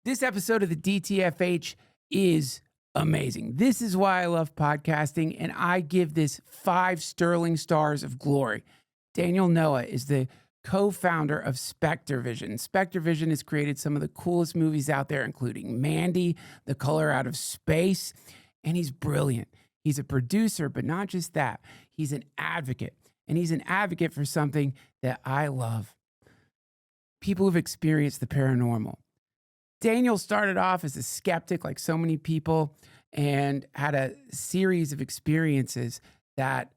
This episode of the DTFH is amazing. This is why I love podcasting, and I give this 5 sterling stars of glory. Daniel Noah is the co-founder of SpectreVision. SpectreVision has created some of the coolest movies out there, including Mandy, The Color Out of Space, and he's brilliant. He's a producer, but not just that. He's an advocate, and he's an advocate for something that I love. People who've experienced the paranormal. Daniel started off as a skeptic, like so many people, and had a series of experiences that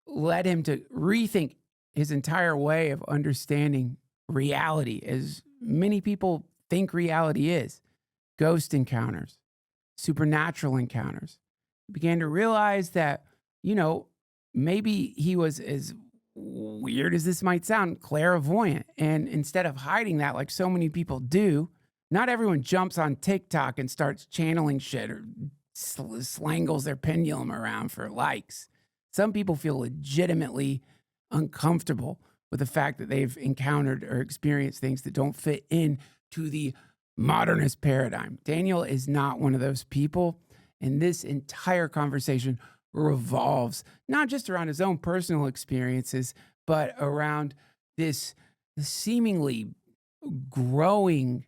led him to rethink his entire way of understanding reality, as many people think reality is. Ghost encounters, supernatural encounters. He began to realize that, maybe he was, as weird as this might sound, clairvoyant. And instead of hiding that like so many people do, not everyone jumps on TikTok and starts channeling shit or slangles their pendulum around for likes. Some people feel legitimately uncomfortable with the fact that they've encountered or experienced things that don't fit in to the modernist paradigm. Daniel is not one of those people, and this entire conversation revolves not just around his own personal experiences, but around this seemingly growing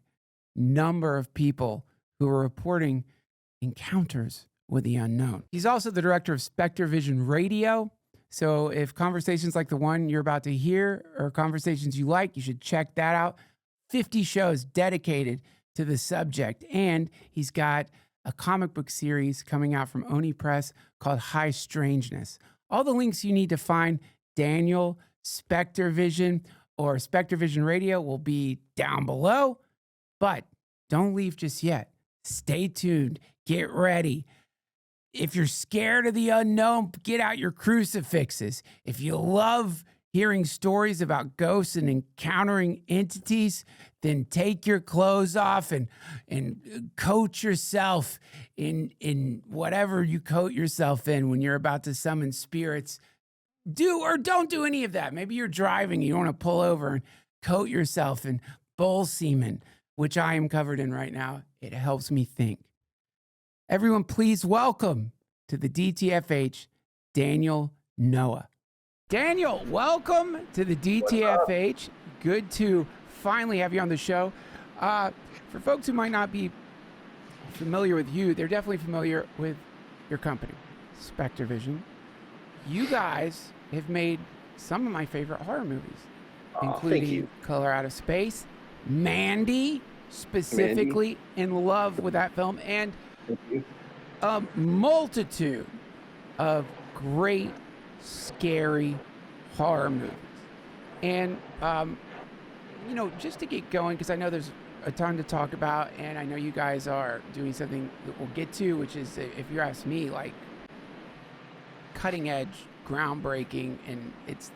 number of people who are reporting encounters with the unknown. He's also the director of SpectreVision Radio. So if conversations like the one you're about to hear are conversations you like, you should check that out. 50 shows dedicated to the subject. And he's got a comic book series coming out from Oni Press called High Strangeness. All the links you need to find Daniel, SpectreVision, or SpectreVision Radio will be down below. But don't leave just yet. Stay tuned. Get ready. If you're scared of the unknown, get out your crucifixes. If you love hearing stories about ghosts and encountering entities, then take your clothes off and coat yourself in whatever you coat yourself in when you're about to summon spirits. Do or don't do any of that. Maybe you're driving, you want to pull over and coat yourself in bull semen, which I am covered in right now. It helps me think. Everyone, please welcome to the DTFH, Daniel Noah. Daniel, welcome to the DTFH. Good to finally have you on the show. For folks who might not be familiar with you, they're definitely familiar with your company, SpectreVision. You guys have made some of my favorite horror movies, including Color Out of Space, Mandy, specifically in love with that film, and a multitude of great, scary horror movies. And, just to get going, because I know there's a ton to talk about, and I know you guys are doing something that we'll get to, which is, if you ask me, like cutting edge, groundbreaking, and it's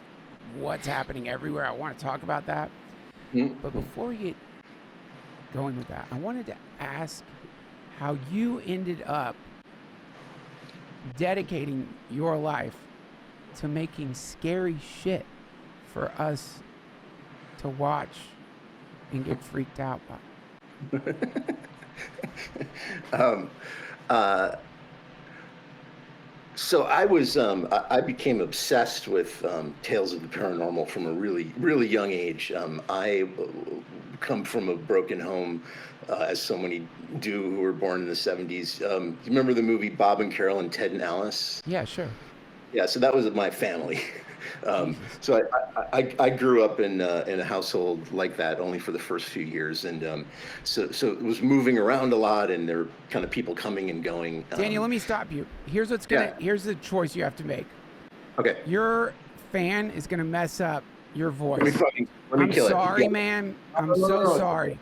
what's happening everywhere. I want to talk about that. But before we get going with that, I wanted to ask how you ended up dedicating your life to making scary shit for us to watch and get freaked out by. So I became obsessed with tales of the paranormal from a really, really young age. I come from a broken home, as so many do who were born in the 70s. Do you remember the movie Bob and Carol and Ted and Alice? Yeah, sure. Yeah, so that was my family. So I grew up in a household like that only for the first few years, and so it was moving around a lot, and there were kind of people coming and going. Daniel, let me stop you. Here's the choice you have to make. Okay. Your fan is gonna mess up your voice. Let me kill it. I'm sorry, man. I'm so sorry.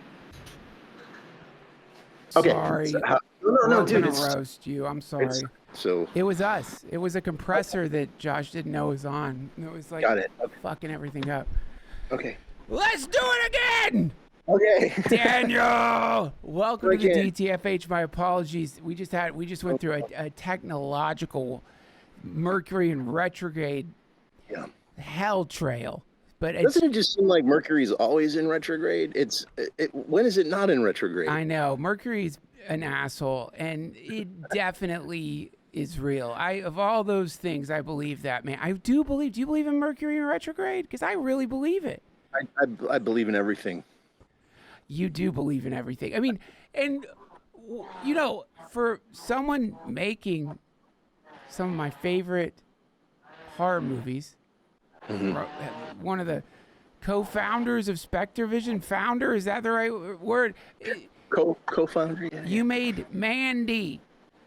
Okay. Sorry. No, dude. I'm gonna roast you. I'm sorry. So it was us. It was a compressor that Josh didn't know was on. It was like fucking everything up. Okay. Let's do it again. Okay. Daniel, welcome to the DTFH. My apologies. We just went through a technological Mercury in retrograde hell trail. But Doesn't it just seem like Mercury's always in retrograde? When is it not in retrograde? I know Mercury's an asshole, and it definitely is real. Of all those things, I believe that, man. I do believe. Do you believe in Mercury in retrograde? Because I really believe it. I believe in everything. You do believe in everything. I mean, and for someone making some of my favorite horror movies, one of the co-founders of SpectreVision, founder, is that the right word? Co-founder. Yeah. You made Mandy.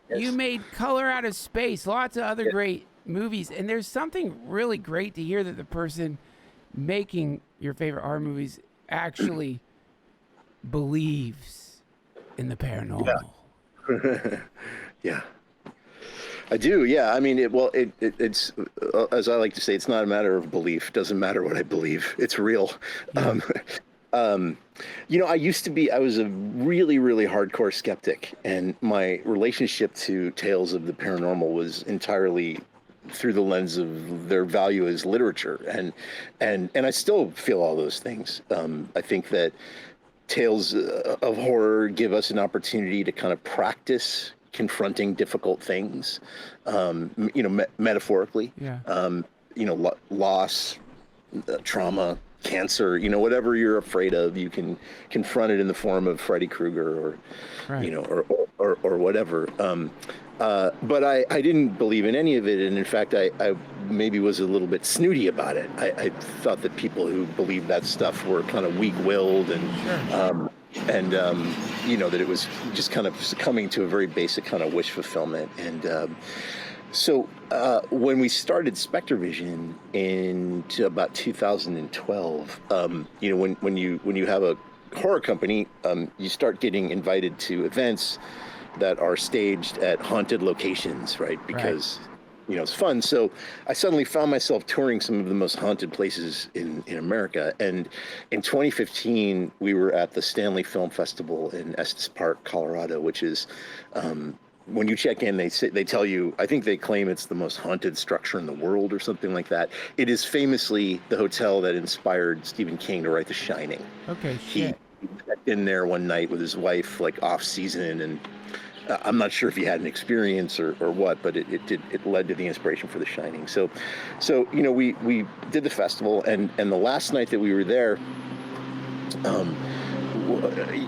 Yes. You made Color Out of Space. Lots of other great movies, and there's something really great to hear that the person making your favorite horror movies actually believes in the paranormal. Yeah. I do. Yeah. I mean, it's as I like to say, it's not a matter of belief. It doesn't matter what I believe. It's real. Yeah. I was a really, really hardcore skeptic, and my relationship to tales of the paranormal was entirely through the lens of their value as literature. And I still feel all those things. I think that tales of horror give us an opportunity to kind of practice confronting difficult things, metaphorically, loss, trauma, cancer, whatever you're afraid of, you can confront it in the form of Freddy Krueger or, or whatever. But I didn't believe in any of it. And in fact, I maybe was a little bit snooty about it. I thought that people who believed that stuff were kind of weak-willed and that it was just kind of succumbing to a very basic kind of wish fulfillment. And so when we started SpectreVision in about 2012, when you have a horror company, you start getting invited to events that are staged at haunted locations, right? Because it's fun. So I suddenly found myself touring some of the most haunted places in America. And in 2015, we were at the Stanley Film Festival in Estes Park, Colorado, which is, when you check in, they tell you, I think they claim it's the most haunted structure in the world or something like that. It is famously the hotel that inspired Stephen King to write The Shining. Okay, He checked in there one night with his wife, like off season, and I'm not sure if he had an experience or what, but it led to the inspiration for The Shining. So we did the festival, and the last night that we were there,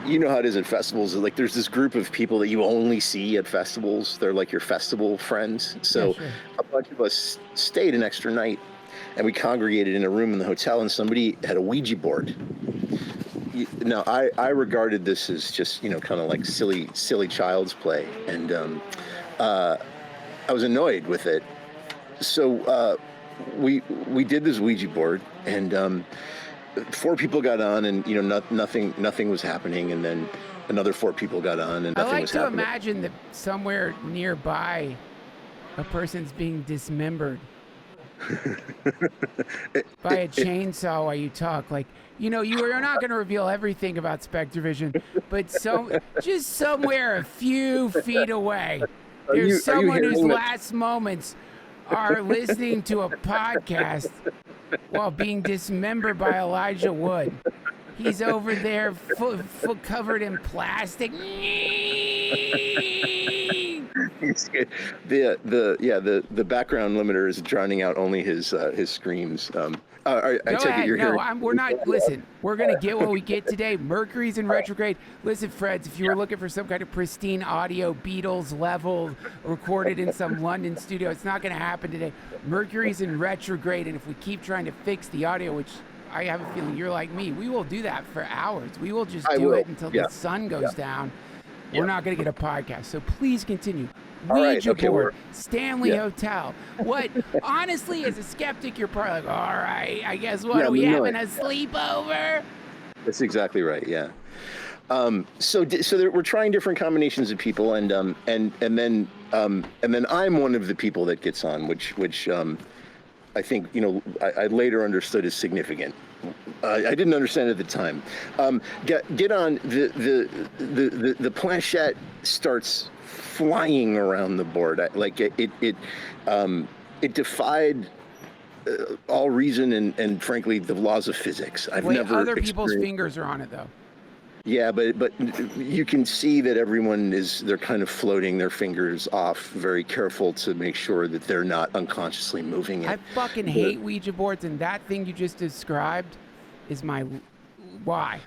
you know how it is at festivals. Like, there's this group of people that you only see at festivals. They're like your festival friends. So a bunch of us stayed an extra night, and we congregated in a room in the hotel, and somebody had a Ouija board. Now, I regarded this as just, kind of like silly child's play. And I was annoyed with it. So we did this Ouija board, and 4 people got on, and nothing was happening, and then another 4 people got on, and nothing was happening. I like to imagine that somewhere nearby, a person's being dismembered by a chainsaw while you talk. Like, you are not going to reveal everything about SpectreVision, but just somewhere a few feet away, there's someone whose last moments are listening to a podcast while being dismembered by Elijah Wood. He's over there, covered in plastic. The background limiter is drowning out only his screams. I take it you're hearing. We're not. Listen, we're gonna get what we get today. Mercury's in retrograde. Listen, Freds, if you were looking for some kind of pristine audio, Beatles level, recorded in some London studio, it's not gonna happen today. Mercury's in retrograde, and if we keep trying to fix the audio, which I have a feeling you're like me, we will do that for hours. We will just do it until the sun goes down. We're not going to get a podcast. So please continue. Ouija board, Stanley Hotel. What? Honestly, as a skeptic, you're probably like, all right, I guess what? Are we having a sleepover? That's exactly right. Yeah. So we're trying different combinations of people, and then I'm one of the people that gets on, which I think I later understood is significant. I didn't understand it at the time. Get on the planchette starts flying around the board. It defied all reason and frankly the laws of physics. I've Wait, never other people's experienced. fingers are on it though. Yeah, but you can see that they're kind of floating their fingers off, very careful to make sure that they're not unconsciously moving it. I fucking hate Ouija boards, and that thing you just described is my why.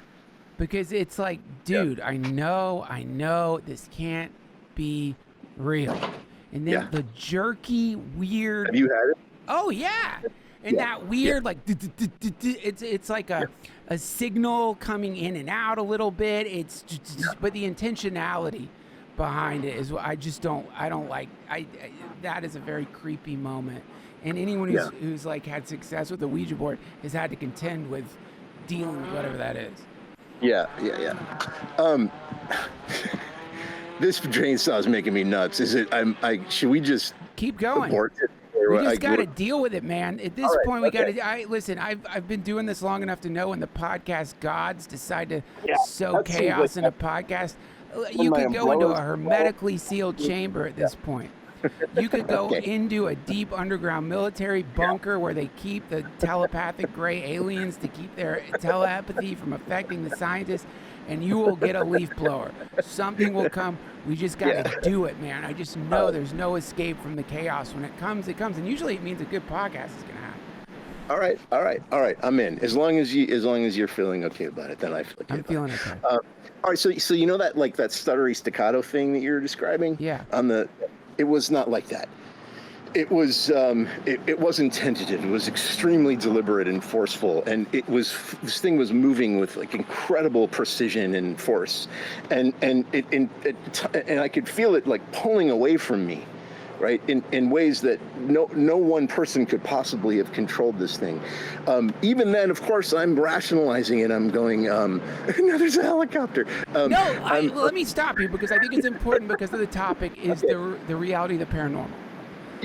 Because it's like, dude, I know this can't be real. And then the jerky, weird. Have you had it? Oh yeah. And that weird like it's like a signal coming in and out a little bit. It's just, but the intentionality behind it is what I don't like. That is a very creepy moment. And anyone who's like had success with the Ouija board has had to contend with dealing with whatever that is. Yeah. This drain saw is making me nuts. Is it? Should we just keep going? Abort it? We just got to deal with it, man. At this point, we got to. Listen. I've been doing this long enough to know when the podcast gods decide to sow chaos in a podcast. You could go into a hermetically sealed chamber at this point. You could go into a deep underground military bunker where they keep the telepathic gray aliens to keep their telepathy from affecting the scientists, and you will get a leaf blower. Something will come. We just got to do it, man. I just know there's no escape from the chaos. When it comes, it comes. And usually it means a good podcast is going to happen. All right. I'm in. As long as you're feeling okay about it, then I feel okay. I'm feeling okay. All right. So you know that like that stuttery staccato thing that you're describing? Yeah. It was not like that. It was it wasn't tentative. It was extremely deliberate and forceful, and this thing was moving with like incredible precision and force, and I could feel it like pulling away from me, right, in ways that no one person could possibly have controlled this thing. Even then, of course, I'm rationalizing it. I'm going, no, there's a helicopter. Let me stop you because I think it's important because of the topic is the reality of the paranormal.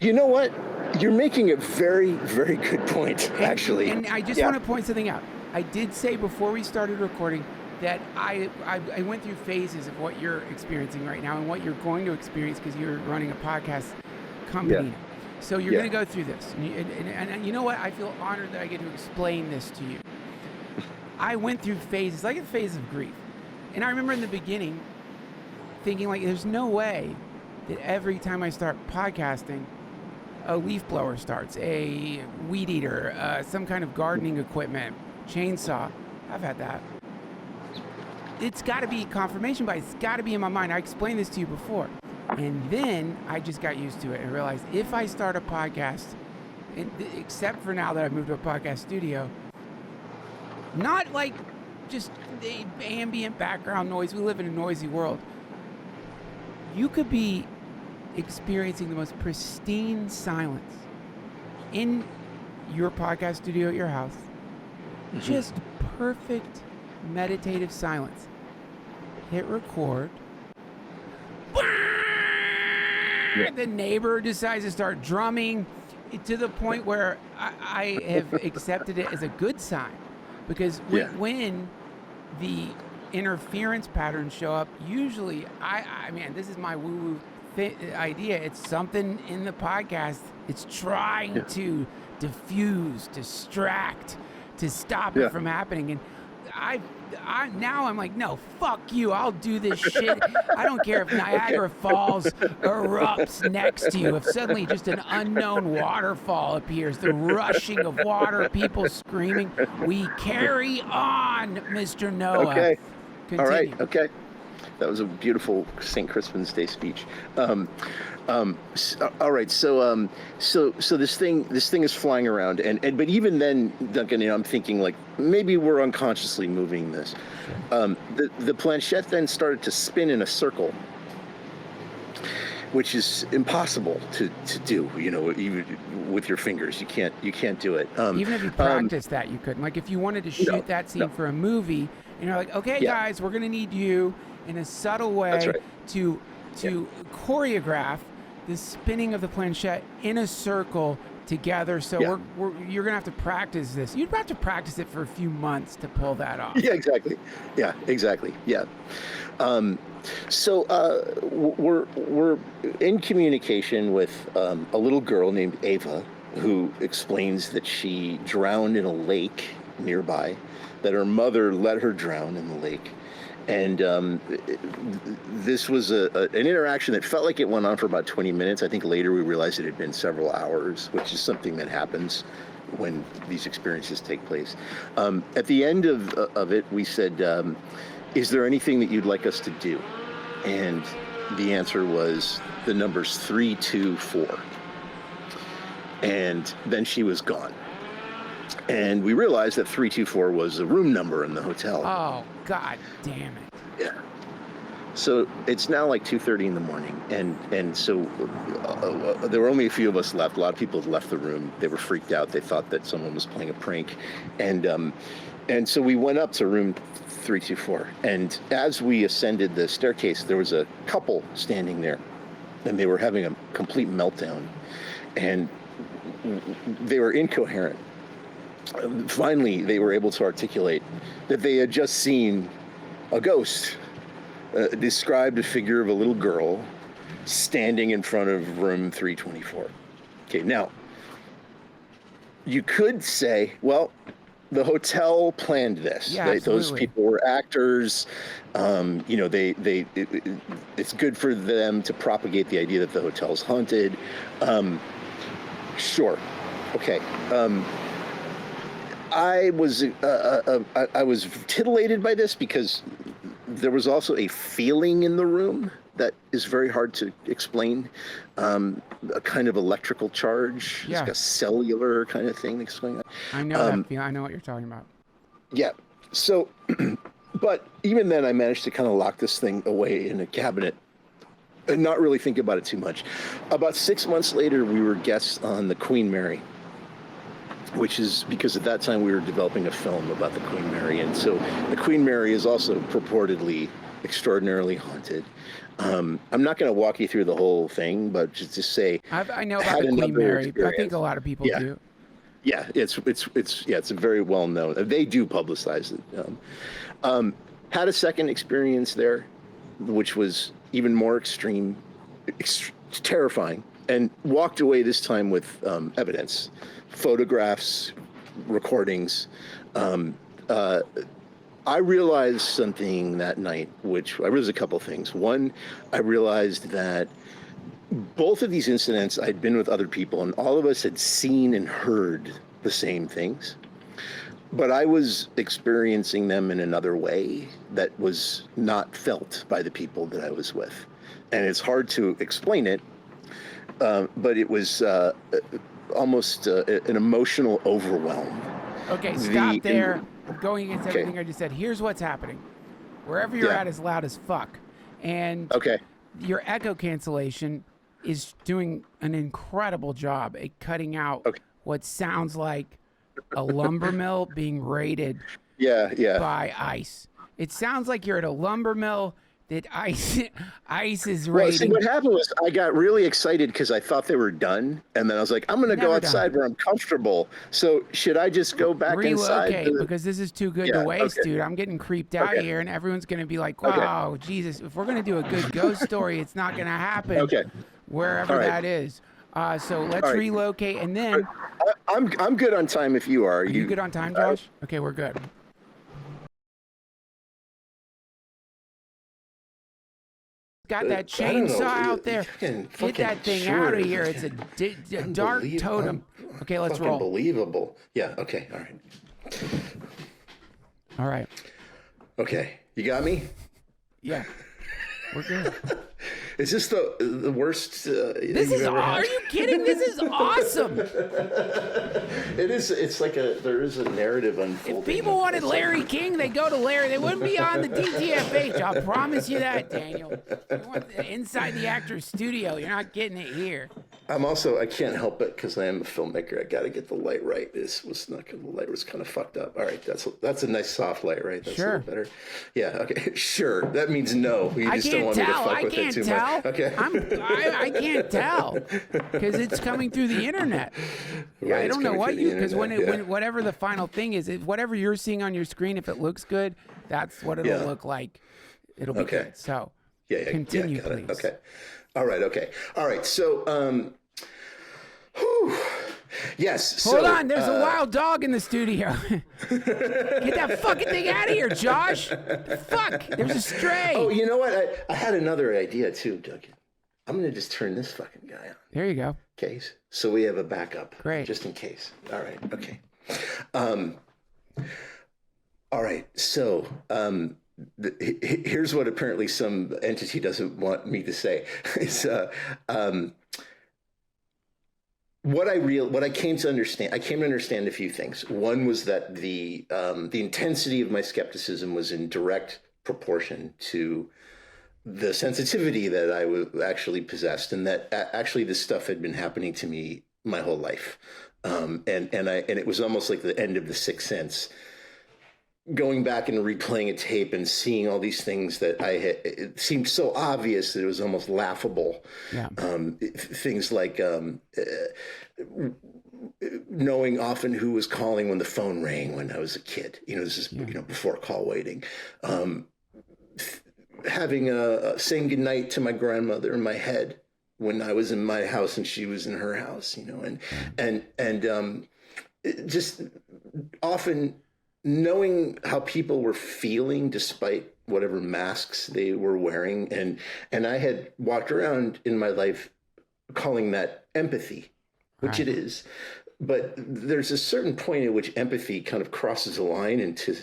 You know what? You're making a very, very good point, actually. And I just want to point something out. I did say before we started recording that I went through phases of what you're experiencing right now and what you're going to experience because you're running a podcast company. Yeah. So you're going to go through this. And you know what? I feel honored that I get to explain this to you. I went through phases, like a phase of grief. And I remember in the beginning thinking, like, there's no way that every time I start podcasting, a leaf blower starts, a weed eater, some kind of gardening equipment, chainsaw. I've had that. It's got to be confirmation bias. It's got to be in my mind. I explained this to you before. And then I just got used to it and realized if I start a podcast, except for now that I've moved to a podcast studio, not like just the ambient background noise. We live in a noisy world. You could be experiencing the most pristine silence in your podcast studio at your house. Just perfect meditative silence. Hit record. The neighbor decides to start drumming to the point where I have accepted it as a good sign because when the interference patterns show up, usually man, this is my woo-woo idea. It's something in the podcast. It's trying to diffuse, distract, to stop it from happening. And now I'm like, no, fuck you. I'll do this shit. I don't care if Niagara Falls erupts next to you. If suddenly just an unknown waterfall appears, the rushing of water, people screaming. We carry on, Mr. Noah. Okay. Continue. All right. Okay. That was a beautiful St. Crispin's Day speech. All right, so this thing is flying around, but even then, Duncan, I'm thinking like maybe we're unconsciously moving this. The planchette then started to spin in a circle, which is impossible to do. Even with your fingers, you can't do it. Even if you practice that, you couldn't. Like if you wanted to shoot that scene for a movie, and you're like, okay, guys, we're gonna need you in a subtle way to choreograph the spinning of the planchette in a circle together. So you're gonna have to practice this. You'd have to practice it for a few months to pull that off. Yeah, exactly. Yeah. So we're in communication with a little girl named Ava, who explains that she drowned in a lake nearby, that her mother let her drown in the lake. And this was an interaction that felt like it went on for about 20 minutes. I think later we realized it had been several hours, which is something that happens when these experiences take place. At the end of it, we said, is there anything that you'd like us to do? And the answer was the numbers 324. And then she was gone. And we realized that 324 was a room number in the hotel. Oh, God damn it. Yeah. So it's now like 2:30 in the morning, and so there were only a few of us left. A lot of people had left the room. They were freaked out. They thought that someone was playing a prank, and so we went up to room 324. And as we ascended the staircase, there was a couple standing there, and they were having a complete meltdown, and they were incoherent. Finally, they were able to articulate that they had just seen a ghost. Described a figure of a little girl standing in front of room 324. Okay, now, you could say, well, the hotel planned this. Yeah, Those people were actors. It's good for them to propagate the idea that the hotel's haunted. Sure. Okay. I was titillated by this because there was also a feeling in the room that is very hard to explain. A kind of electrical charge. Yeah. It's like a cellular kind of thing that's going on. I know that feeling. I know what you're talking about. Yeah. So, but even then I managed to kind of lock this thing away in a cabinet and not really think about it too much. About 6 months later, we were guests on the Queen Mary, which is because at that time we were developing a film about the Queen Mary. And so the Queen Mary is also purportedly extraordinarily haunted. I'm not going to walk you through the whole thing, but just to say, I know about the Queen Mary. I think a lot of people do. Yeah, it's a very well known. They do publicize it. Had a second experience there, which was even more extreme, terrifying, and walked away this time with evidence, photographs, recordings. I realized something that night, which I realized a couple things. One, I realized that both of these incidents, I'd been with other people, and all of us had seen and heard the same things, but I was experiencing them in another way that was not felt by the people that I was with. And it's hard to explain it, but it was almost an emotional overwhelm. Okay, stop there. Going against everything I just said. Here's what's happening. Wherever you're at is loud as fuck. And your echo cancellation is doing an incredible job at cutting out what sounds like a lumber mill being raided by ice. It sounds like you're at a lumber mill that ice is raiding. Well, see, what happened was I got really excited because I thought they were done, and then I was like, I'm going to go outside where I'm comfortable. So should I just go back inside? Relocate, because this is too good to waste, dude. I'm getting creeped out here, and everyone's going to be like, wow, Jesus, if we're going to do a good ghost story, it's not going to happen wherever that is. So let's relocate, and then... I'm good on time if you are. Are you good on time, Josh? Okay, we're good. Got that chainsaw out there. Get that thing out of here. It's a dark totem. Okay, let's roll. Unbelievable. Yeah, okay, all right. All right. Okay, you got me? Yeah, we're good. Is this the worst this is are you kidding? This is awesome. It is. It's like there is a narrative unfolding. If people wanted Larry King, they'd go to Larry. They wouldn't be on the DTFH. I'll promise you that, Daniel. You want inside the actor's studio. You're not getting it here. I can't help it because I am a filmmaker. I got to get the light right. The light was kind of fucked up. All right, that's a nice soft light, right? That's a little better. Yeah, okay, sure. That means no. You just don't want me to fuck with it too much. Okay. I can't tell because it's coming through the internet. Yeah, I don't know what because when whatever the final thing is, whatever you're seeing on your screen, if it looks good, that's what it'll look like. It'll be good. So continue, please. Okay. All right. Okay. All right. So, Yes. Hold on, there's a wild dog in the studio. Get that fucking thing out of here, Josh. Fuck, there's a stray. Oh, you know what? I had another idea too, Duncan. I'm going to just turn this fucking guy on. There you go. Case. So we have a backup. Great. Just in case. All right. Okay. All right. So here's what apparently some entity doesn't want me to say. It's, what I came to understand a few things. One was that the intensity of my skepticism was in direct proportion to the sensitivity that I actually possessed, and that actually this stuff had been happening to me my whole life. And it was almost like the end of The Sixth Sense, going back and replaying a tape and seeing all these things that it seemed so obvious that it was almost laughable. Yeah. Things like knowing often who was calling when the phone rang when I was a kid. This is before call waiting. Having saying goodnight to my grandmother in my head when I was in my house and she was in her house. And just often knowing how people were feeling despite whatever masks they were wearing. And I had walked around in my life calling that empathy, which it is. But there's a certain point at which empathy kind of crosses a line into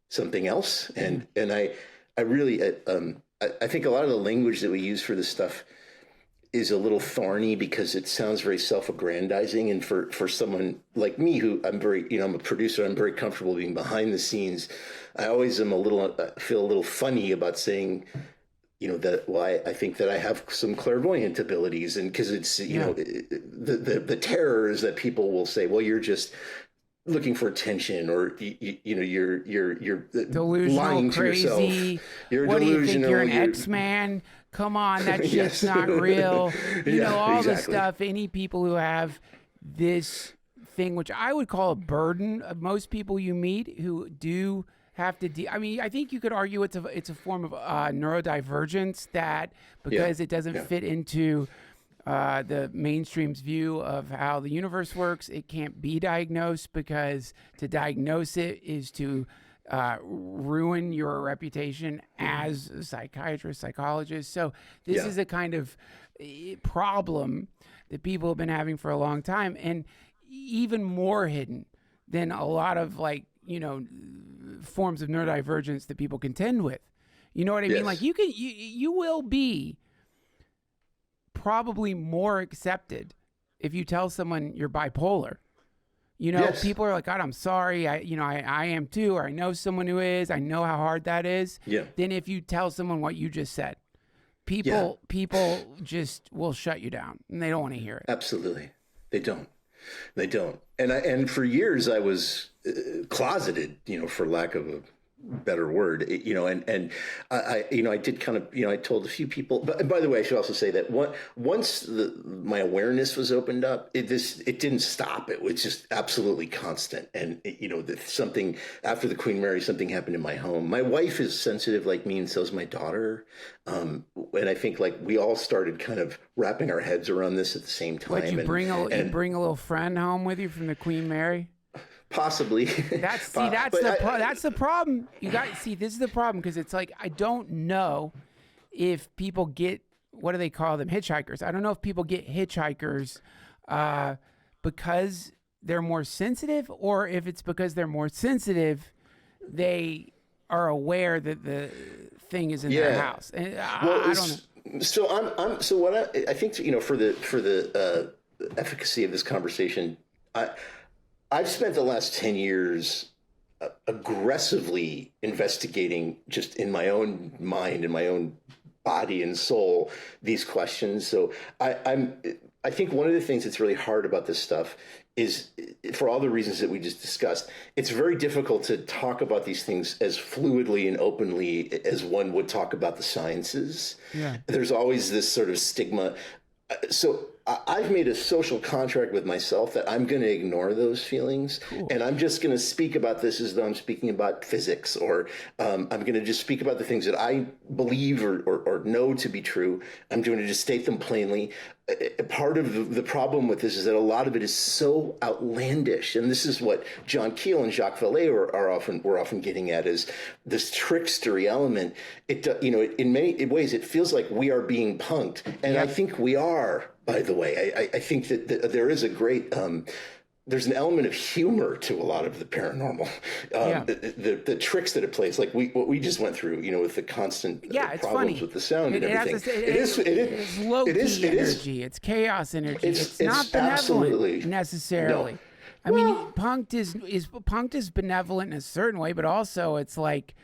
something else. And I really, I think a lot of the language that we use for this stuff is a little thorny because it sounds very self-aggrandizing. And for someone like me, who I'm a producer, I'm very comfortable being behind the scenes. I always am feel a little funny about saying, I think that I have some clairvoyant abilities, and because it's, the terror is that people will say, well, you're just looking for attention, or you're delusional, lying crazy. To yourself. You're what delusional. Do you think you're an X-Man? Come on, that shit's not real. All this stuff. Any people who have this thing, which I would call a burden, of most people you meet who do have to I think you could argue it's a form of neurodivergence, that because it doesn't fit into the mainstream's view of how the universe works, it can't be diagnosed, because to diagnose it is to ruin your reputation as a psychiatrist, psychologist. So this is a kind of problem that people have been having for a long time, and even more hidden than a lot of forms of neurodivergence that people contend with. You know what I mean? Like you will be probably more accepted if you tell someone you're bipolar. People are like, God, I'm sorry. I am too, or I know someone who is. I know how hard that is. Yeah. Then if you tell someone what you just said, people just will shut you down, and they don't want to hear it. Absolutely, they don't. And for years I was closeted, for lack of a better word, and I did kind of, I told a few people, but by the way, I should also say that once my awareness was opened up, it didn't stop. It was just absolutely constant. And something after the Queen Mary, something happened in my home. My wife is sensitive like me, and so is my daughter. And I think we all started kind of wrapping our heads around this at the same time. Would you bring a little friend home with you from the Queen Mary? Possibly. That's the problem. This is the problem, because it's like, I don't know if people get, what do they call them? Hitchhikers. I don't know if people get hitchhikers because they're more sensitive, or if it's because they're more sensitive, they are aware that the thing is in their house. And I don't know. So what I think, for the efficacy of this conversation, I've spent the last 10 years aggressively investigating, just in my own mind and my own body and soul, these questions. So I think one of the things that's really hard about this stuff is, for all the reasons that we just discussed, it's very difficult to talk about these things as fluidly and openly as one would talk about the sciences. Yeah. There's always this sort of stigma. So I've made a social contract with myself that I'm going to ignore those feelings, and I'm just going to speak about this as though I'm speaking about physics, or I'm going to just speak about the things that I believe or know to be true. I'm going to just state them plainly. Part of the problem with this is that a lot of it is so outlandish, and this is what John Keel and Jacques Vallée were often getting at, is this trickstery element. In many ways, it feels like we are being punked, and I think we are. By the way, I think that there is a great there's an element of humor to a lot of the paranormal, the tricks that it plays, like what we just went through, with the constant problems funny. With the sound and everything. It is low-key energy. It's chaos energy. It's not benevolent necessarily. No. I mean, punked is benevolent in a certain way, but also it's like,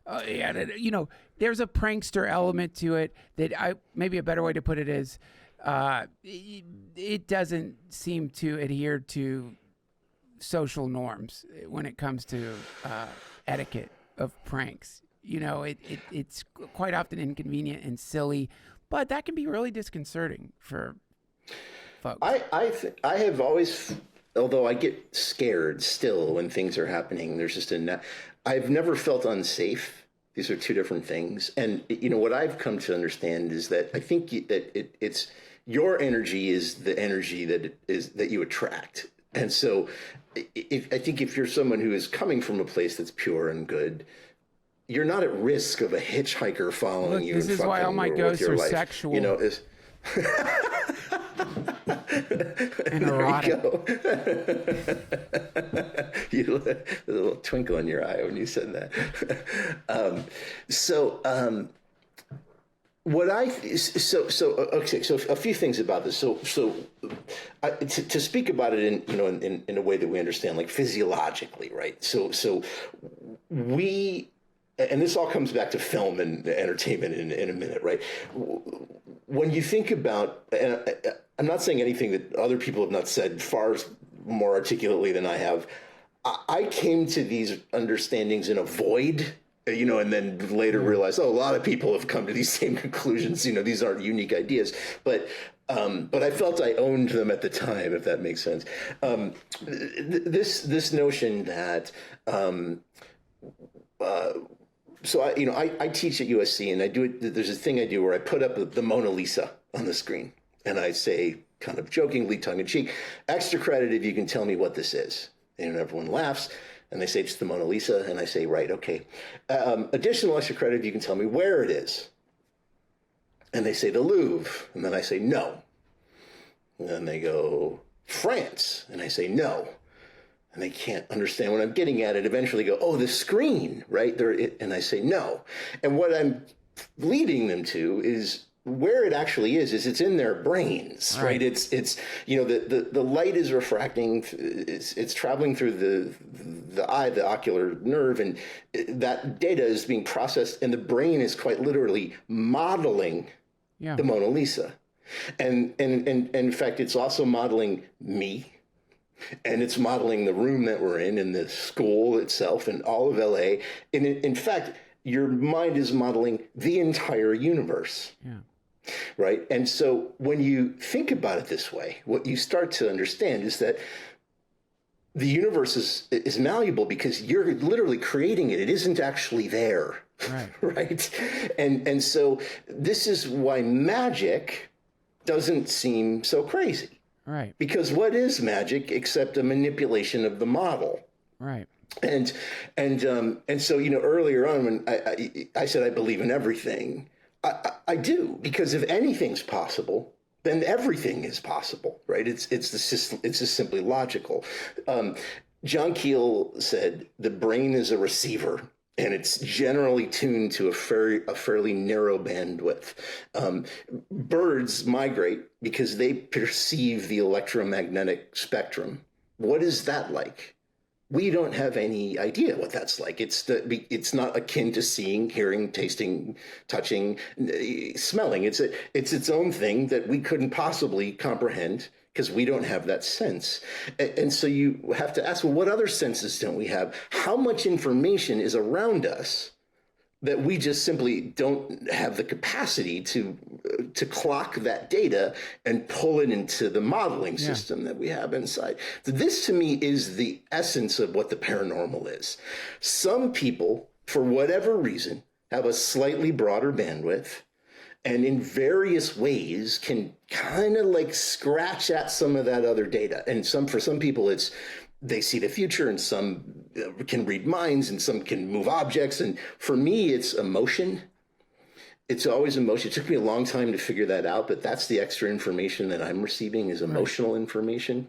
there's a prankster element to it that maybe a better way to put it is, it doesn't seem to adhere to social norms when it comes to etiquette of pranks. It's quite often inconvenient and silly, but that can be really disconcerting for folks. I have always, although I get scared still when things are happening, there's just I've never felt unsafe. These are two different things. And, what I've come to understand is that I think that it's your energy is the energy that you attract. And so I think if you're someone who is coming from a place that's pure and good, you're not at risk of a hitchhiker following you. This is why all my ghosts are sexual. And erotic. You a little twinkle in your eye when you said that. So a few things about this. To speak about it in a way that we understand, like physiologically, right? So we. And this all comes back to film and entertainment in a minute, right? When you think about, and I'm not saying anything that other people have not said far more articulately than I have, I came to these understandings in a void, and then later realized, a lot of people have come to these same conclusions. These aren't unique ideas, but I felt I owned them at the time, if that makes sense. This notion that. So I teach at USC, and I do it. There's a thing I do where I put up the Mona Lisa on the screen, and I say, kind of jokingly, tongue in cheek, extra credit if you can tell me what this is. And everyone laughs, and they say it's the Mona Lisa, and I say, right, okay. Additional extra credit if you can tell me where it is. And they say the Louvre, and then I say no. And then they go France, and I say no. And they can't understand what I'm getting at it. Eventually go, the screen, right? And I say no. And what I'm leading them to is where it actually is it's in their brains, right? It's the light is refracting, it's traveling through the eye, the ocular nerve, and that data is being processed, and the brain is quite literally modeling the Mona Lisa. And in fact, it's also modeling me. And it's modeling the room that we're in the school itself, and all of LA. And in fact, your mind is modeling the entire universe. Yeah. Right. And so when you think about it this way, what you start to understand is that the universe is malleable because you're literally creating it. It isn't actually there. Right. Right. And so this is why magic doesn't seem so crazy. Right. Because what is magic except a manipulation of the model? Right. And so, earlier on when I said I believe in everything, I do, because if anything's possible, then everything is possible, right? It's just simply logical. John Keel said the brain is a receiver, and it's generally tuned to a fairly narrow bandwidth. Birds migrate because they perceive the electromagnetic spectrum. What is that like? We don't have any idea what that's like. It's not akin to seeing, hearing, tasting, touching, smelling. It's its own thing that we couldn't possibly comprehend, because we don't have that sense. And so you have to ask, well, what other senses don't we have? How much information is around us that we just simply don't have the capacity to to clock that data and pull it into the modeling system that we have inside. So this to me is the essence of what the paranormal is. Some people, for whatever reason, have a slightly broader bandwidth, and in various ways can kind of like scratch at some of that other data. And for some people, it's they see the future, and some can read minds, and some can move objects. And for me, it's emotion. It's always emotion. It took me a long time to figure that out, but that's the extra information that I'm receiving is emotional information.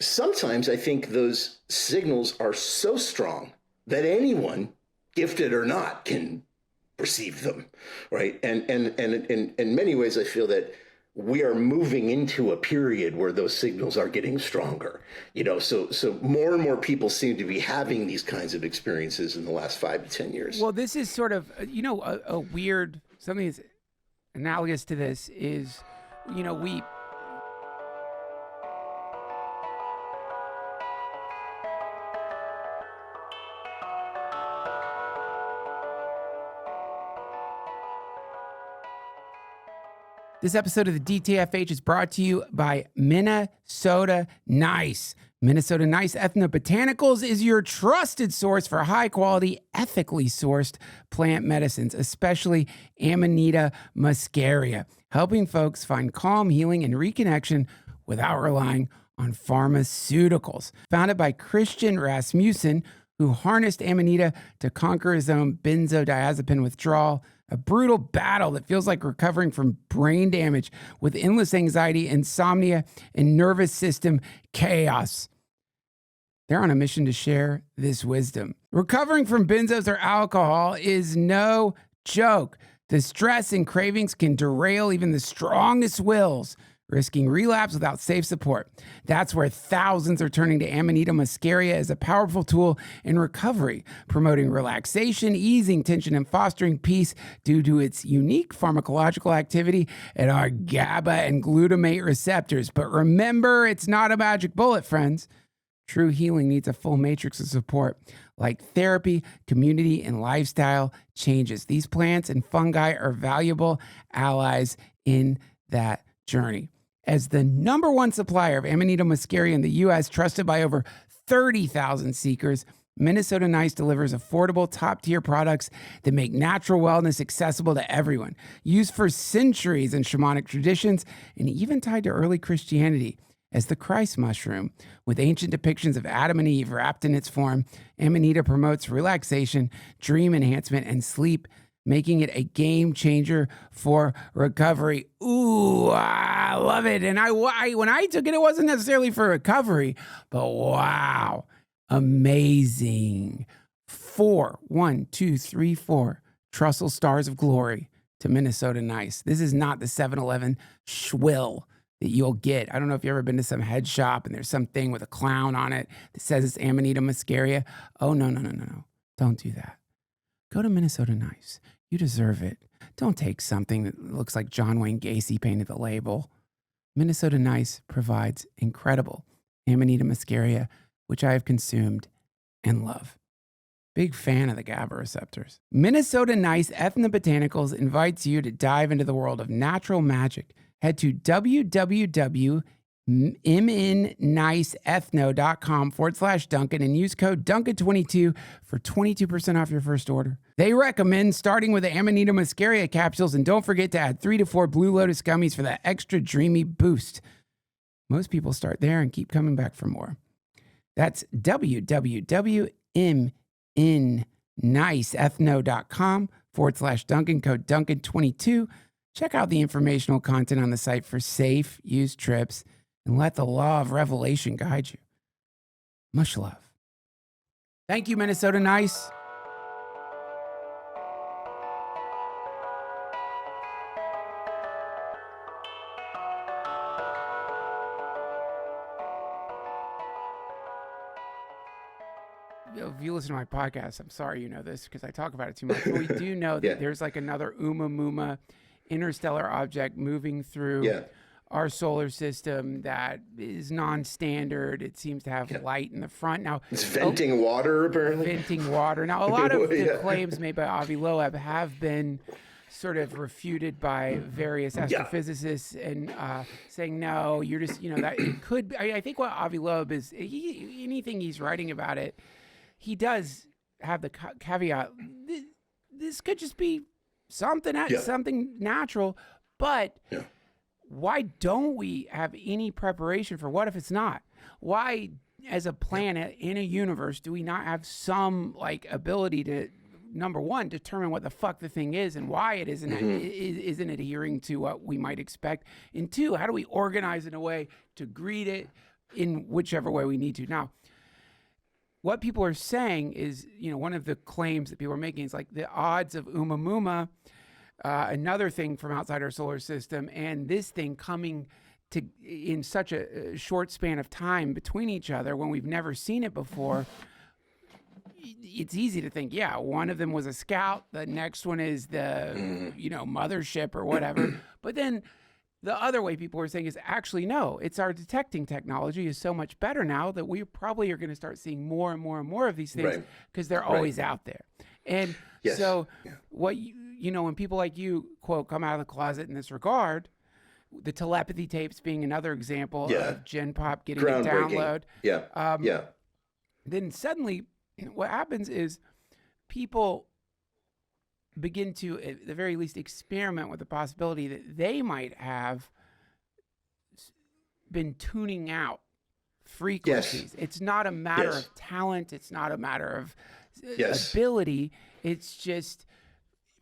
Sometimes I think those signals are so strong that anyone, gifted or not, can perceive them, right? And in many ways, I feel that we are moving into a period where those signals are getting stronger, so more and more people seem to be having these kinds of experiences in the last 5 to 10 years. Well, this is sort of, a weird, something that's analogous to this is, we, This episode of the DTFH is brought to you by Minnesota Nice. Minnesota Nice Ethnobotanicals is your trusted source for high-quality, ethically sourced plant medicines, especially Amanita muscaria, helping folks find calm, healing, and reconnection without relying on pharmaceuticals. Founded by Christian Rasmussen, who harnessed Amanita to conquer his own benzodiazepine withdrawal, a brutal battle that feels like recovering from brain damage with endless anxiety, insomnia, and nervous system chaos. They're on a mission to share this wisdom. Recovering from benzos or alcohol is no joke. The stress and cravings can derail even the strongest wills, risking relapse without safe support. That's where thousands are turning to Amanita muscaria as a powerful tool in recovery, promoting relaxation, easing tension, and fostering peace due to its unique pharmacological activity at our GABA and glutamate receptors. But remember, it's not a magic bullet, friends. True healing needs a full matrix of support, like therapy, community, and lifestyle changes. These plants and fungi are valuable allies in that journey. As the number one supplier of Amanita muscaria in the U.S., trusted by over 30,000 seekers, Minnesota Nice delivers affordable, top-tier products that make natural wellness accessible to everyone. Used for centuries in shamanic traditions and even tied to early Christianity as the Christ mushroom. With ancient depictions of Adam and Eve wrapped in its form, Amanita promotes relaxation, dream enhancement, and sleep, making it a game changer for recovery. Ooh, I love it. And I when I took it, it wasn't necessarily for recovery, but wow, amazing. 4 Trussell Stars of Glory to Minnesota Nice. This is not the 7-Eleven schwill that you'll get. I don't know if you've ever been to some head shop and there's something with a clown on it that says it's Amanita muscaria. Oh, no. Don't do that. Go to Minnesota Nice. You deserve it. Don't take something that looks like John Wayne Gacy painted the label. Minnesota Nice provides incredible Amanita muscaria, which I have consumed and love. Big fan of the GABA receptors. Minnesota Nice Ethnobotanicals invites you to dive into the world of natural magic. Head to www.mnniceethno.com/Duncan and use code Duncan22 for 22% off your first order. They recommend starting with the Amanita muscaria capsules, and don't forget to add 3 to 4 Blue Lotus gummies for that extra dreamy boost. Most people start there and keep coming back for more. That's www.mnniceethno.com/Duncan, code Duncan22. Check out the informational content on the site for safe use trips and let the law of revelation guide you. Much love. Thank you, Minnesota Nice. If you listen to my podcast, I'm sorry you know this because I talk about it too much, but we do know that there's like another Oumuamua interstellar object moving through our solar system that is non-standard. It seems to have light in the front. Now, it's venting water, apparently. Venting water. Now, a lot of the claims made by Avi Loeb have been sort of refuted by various astrophysicists and saying, no, you're just, that it could be. I think what Avi Loeb is, anything he's writing about it, he does have the caveat, this could just be something natural, but why don't we have any preparation for what if it's not? Why, as a planet in a universe, do we not have some ability to, number one, determine what the fuck the thing is and why it isn't adhering to what we might expect, and two, how do we organize in a way to greet it in whichever way we need to? Now, what people are saying is, one of the claims that people are making is the odds of Oumuamua, another thing from outside our solar system, and this thing coming to in such a short span of time between each other when we've never seen it before. It's easy to think, one of them was a scout, the next one is the, mothership or whatever. But then the other way people are saying is actually, no, it's our detecting technology is so much better now that we probably are going to start seeing more and more and more of these things because they're always out there. And what, when people like you, quote, come out of the closet in this regard, the telepathy tapes being another example of Gen Pop getting a download. Then suddenly what happens is people begin to, at the very least, experiment with the possibility that they might have been tuning out frequencies. It's not a matter of talent. It's not a matter of ability. It's just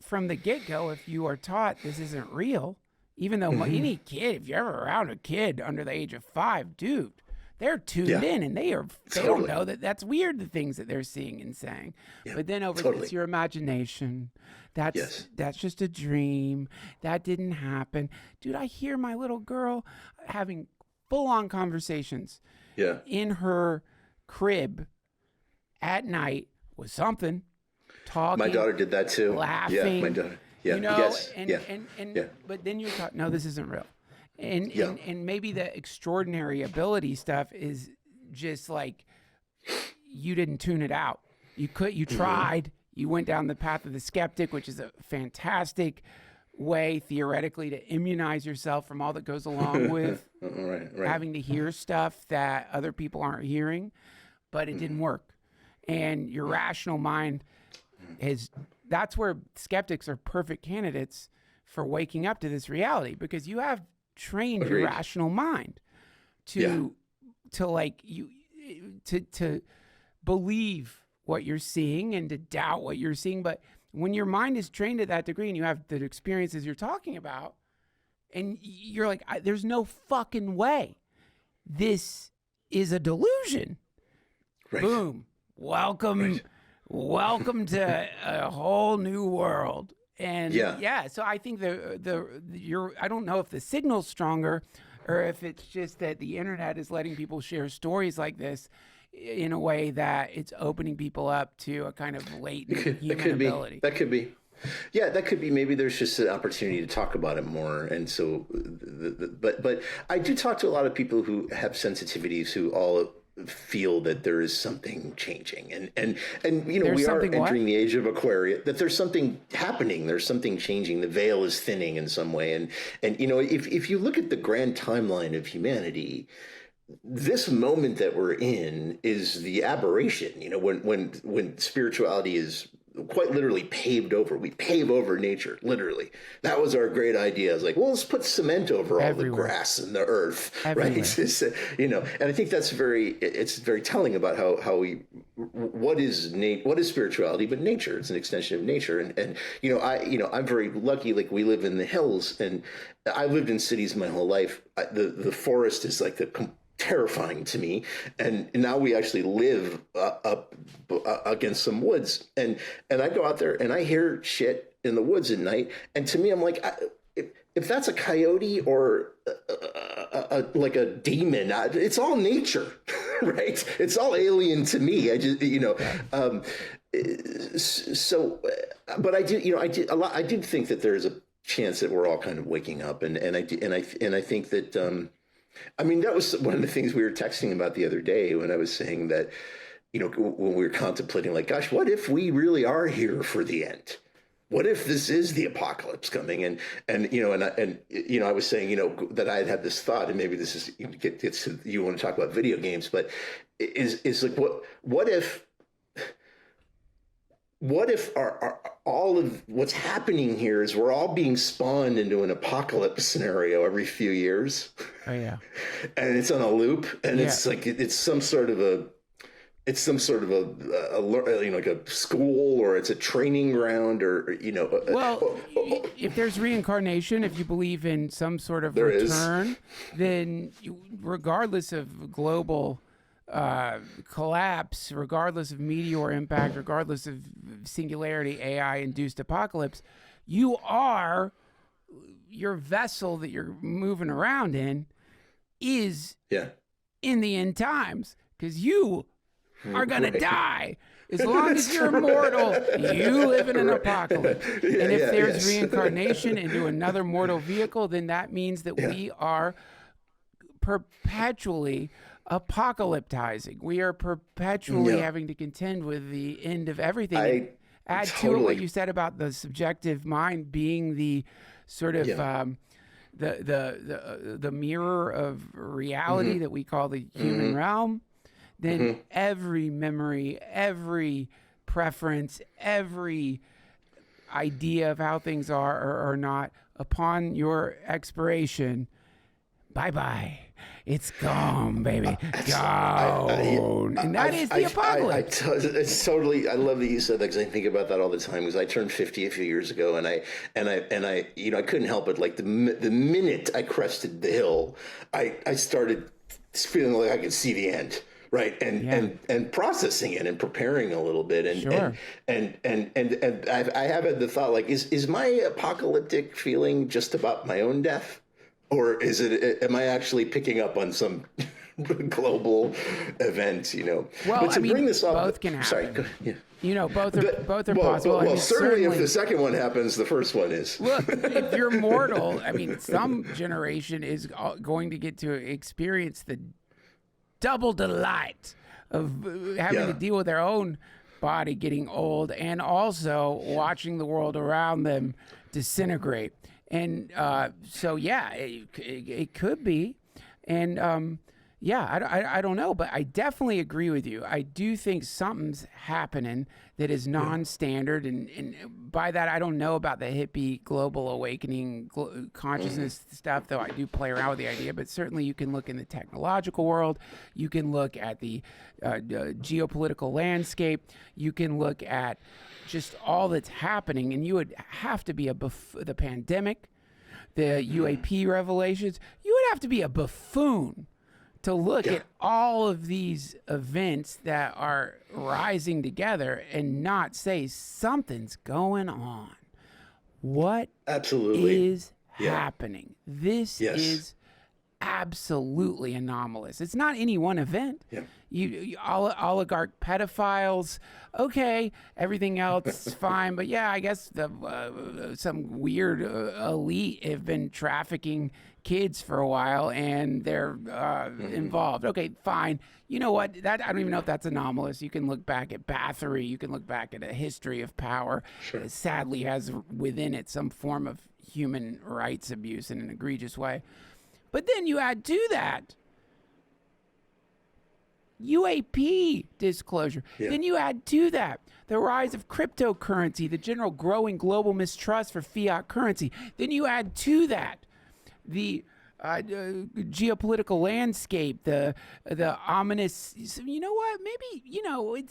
from the get-go, if you are taught this isn't real, even though any kid, if you're ever around a kid under the age of 5, dude, they're tuned in and they don't know that that's weird, the things that they're seeing and saying. But then it's your imagination. That's just a dream. That didn't happen. Dude, I hear my little girl having full-on conversations in her crib at night with something, talking. My daughter did that too. Laughing. Yeah, my daughter. Yeah. But then you're taught, no, this isn't real. And maybe the extraordinary ability stuff is just you didn't tune it out. You tried, you went down the path of the skeptic, which is a fantastic way theoretically to immunize yourself from all that goes along with having to hear stuff that other people aren't hearing, but it didn't work. And your rational mind that's where skeptics are perfect candidates for waking up to this reality, because you have trained your rational mind to believe what you're seeing and to doubt what you're seeing. But when your mind is trained to that degree and you have the experiences you're talking about, and you're like, there's no fucking way this is a delusion. Boom. Welcome to a whole new world. And so I think I don't know if the signal's stronger or if it's just that the internet is letting people share stories like this in a way that it's opening people up to a kind of latent human ability. That could be. Yeah, that could be. Maybe there's just an opportunity to talk about it more. And so, but I do talk to a lot of people who have sensitivities who all feel that there is something changing, and we are entering the age of Aquarius, that there's something happening, there's something changing, the veil is thinning in some way, and if you look at the grand timeline of humanity, this moment that we're in is the aberration. When spirituality is quite literally paved over. We pave over nature, literally. That was our great idea. It's let's put cement over all the grass and the earth, right? And I think that's very telling about how what is spirituality, but nature. It's an extension of nature. And I'm very lucky. We live in the hills, and I've lived in cities my whole life. The forest is terrifying to me, and now we actually live up against some woods, and I go out there and I hear shit in the woods at night, and to me I'm like, if that's a coyote or a demon, it's all nature, right? It's all alien to me. I just but I do think that there is a chance that we're all kind of waking up, and I think that that was one of the things we were texting about the other day, when I was saying that, when we were contemplating, gosh, what if we really are here for the end? what if this is the apocalypse coming? And I was saying, that I had this thought, and maybe this is gets to, you want to talk about video games, but is like, what if our all of what's happening here is we're all being spawned into an apocalypse scenario every few years? Oh yeah. And it's on a loop, and it's like it's some sort of a like a school, or it's a training ground, or Well, if there's reincarnation, if you believe in some sort of there return, then regardless of global collapse, regardless of meteor impact, regardless of singularity, AI-induced apocalypse, you are, your vessel that you're moving around in is in the end times, because you are going to die. As long as you're immortal, you live in an apocalypse. And if there's reincarnation into another mortal vehicle, then that means that we are perpetually apocalyptizing. We are perpetually having to contend with the end of everything. Add to it what you said about the subjective mind being the sort of the mirror of reality that we call the human realm. Then every memory, every preference, every idea of how things are or are not, upon your expiration, bye-bye. It's gone, baby. Gone. And that is the apocalypse. It's totally, I love that you said that, because I think about that all the time, because I turned 50 a few years ago, and I couldn't help it. Like the minute I crested the hill, I started feeling like I could see the end. Right. And processing it and preparing a little bit. And I have had the thought, like, is my apocalyptic feeling just about my own death? Or am I actually picking up on some global event, Well, but bring this up, both can happen. Sorry, both are possible. Well, certainly if the second one happens, the first one is. Look, if you're mortal, some generation is going to get to experience the double delight of having to deal with their own body getting old, and also watching the world around them disintegrate. And it could be. And I don't know, but I definitely agree with you. I do think something's happening that is non-standard, and by that I don't know about the hippie global awakening consciousness stuff, though I do play around with the idea. But certainly you can look in the technological world, you can look at the geopolitical landscape, you can look at just all that's happening, and you would have to be the pandemic, the UAP revelations, you would have to be a buffoon to look at all of these events that are rising together and not say something's going on. What is happening? This is absolutely anomalous. It's not any one event. You oligarch pedophiles, okay, everything else is fine, but I guess some weird elite have been trafficking kids for a while, and they're involved. Okay, fine. You know what? I don't even know if that's anomalous. You can look back at Bathory. You can look back at a history of power. That sadly has within it some form of human rights abuse in an egregious way. But then you add to that UAP disclosure. Then you add to that the rise of cryptocurrency, the general growing global mistrust for fiat currency. Then you add to that the geopolitical landscape, the ominous, you know what, maybe,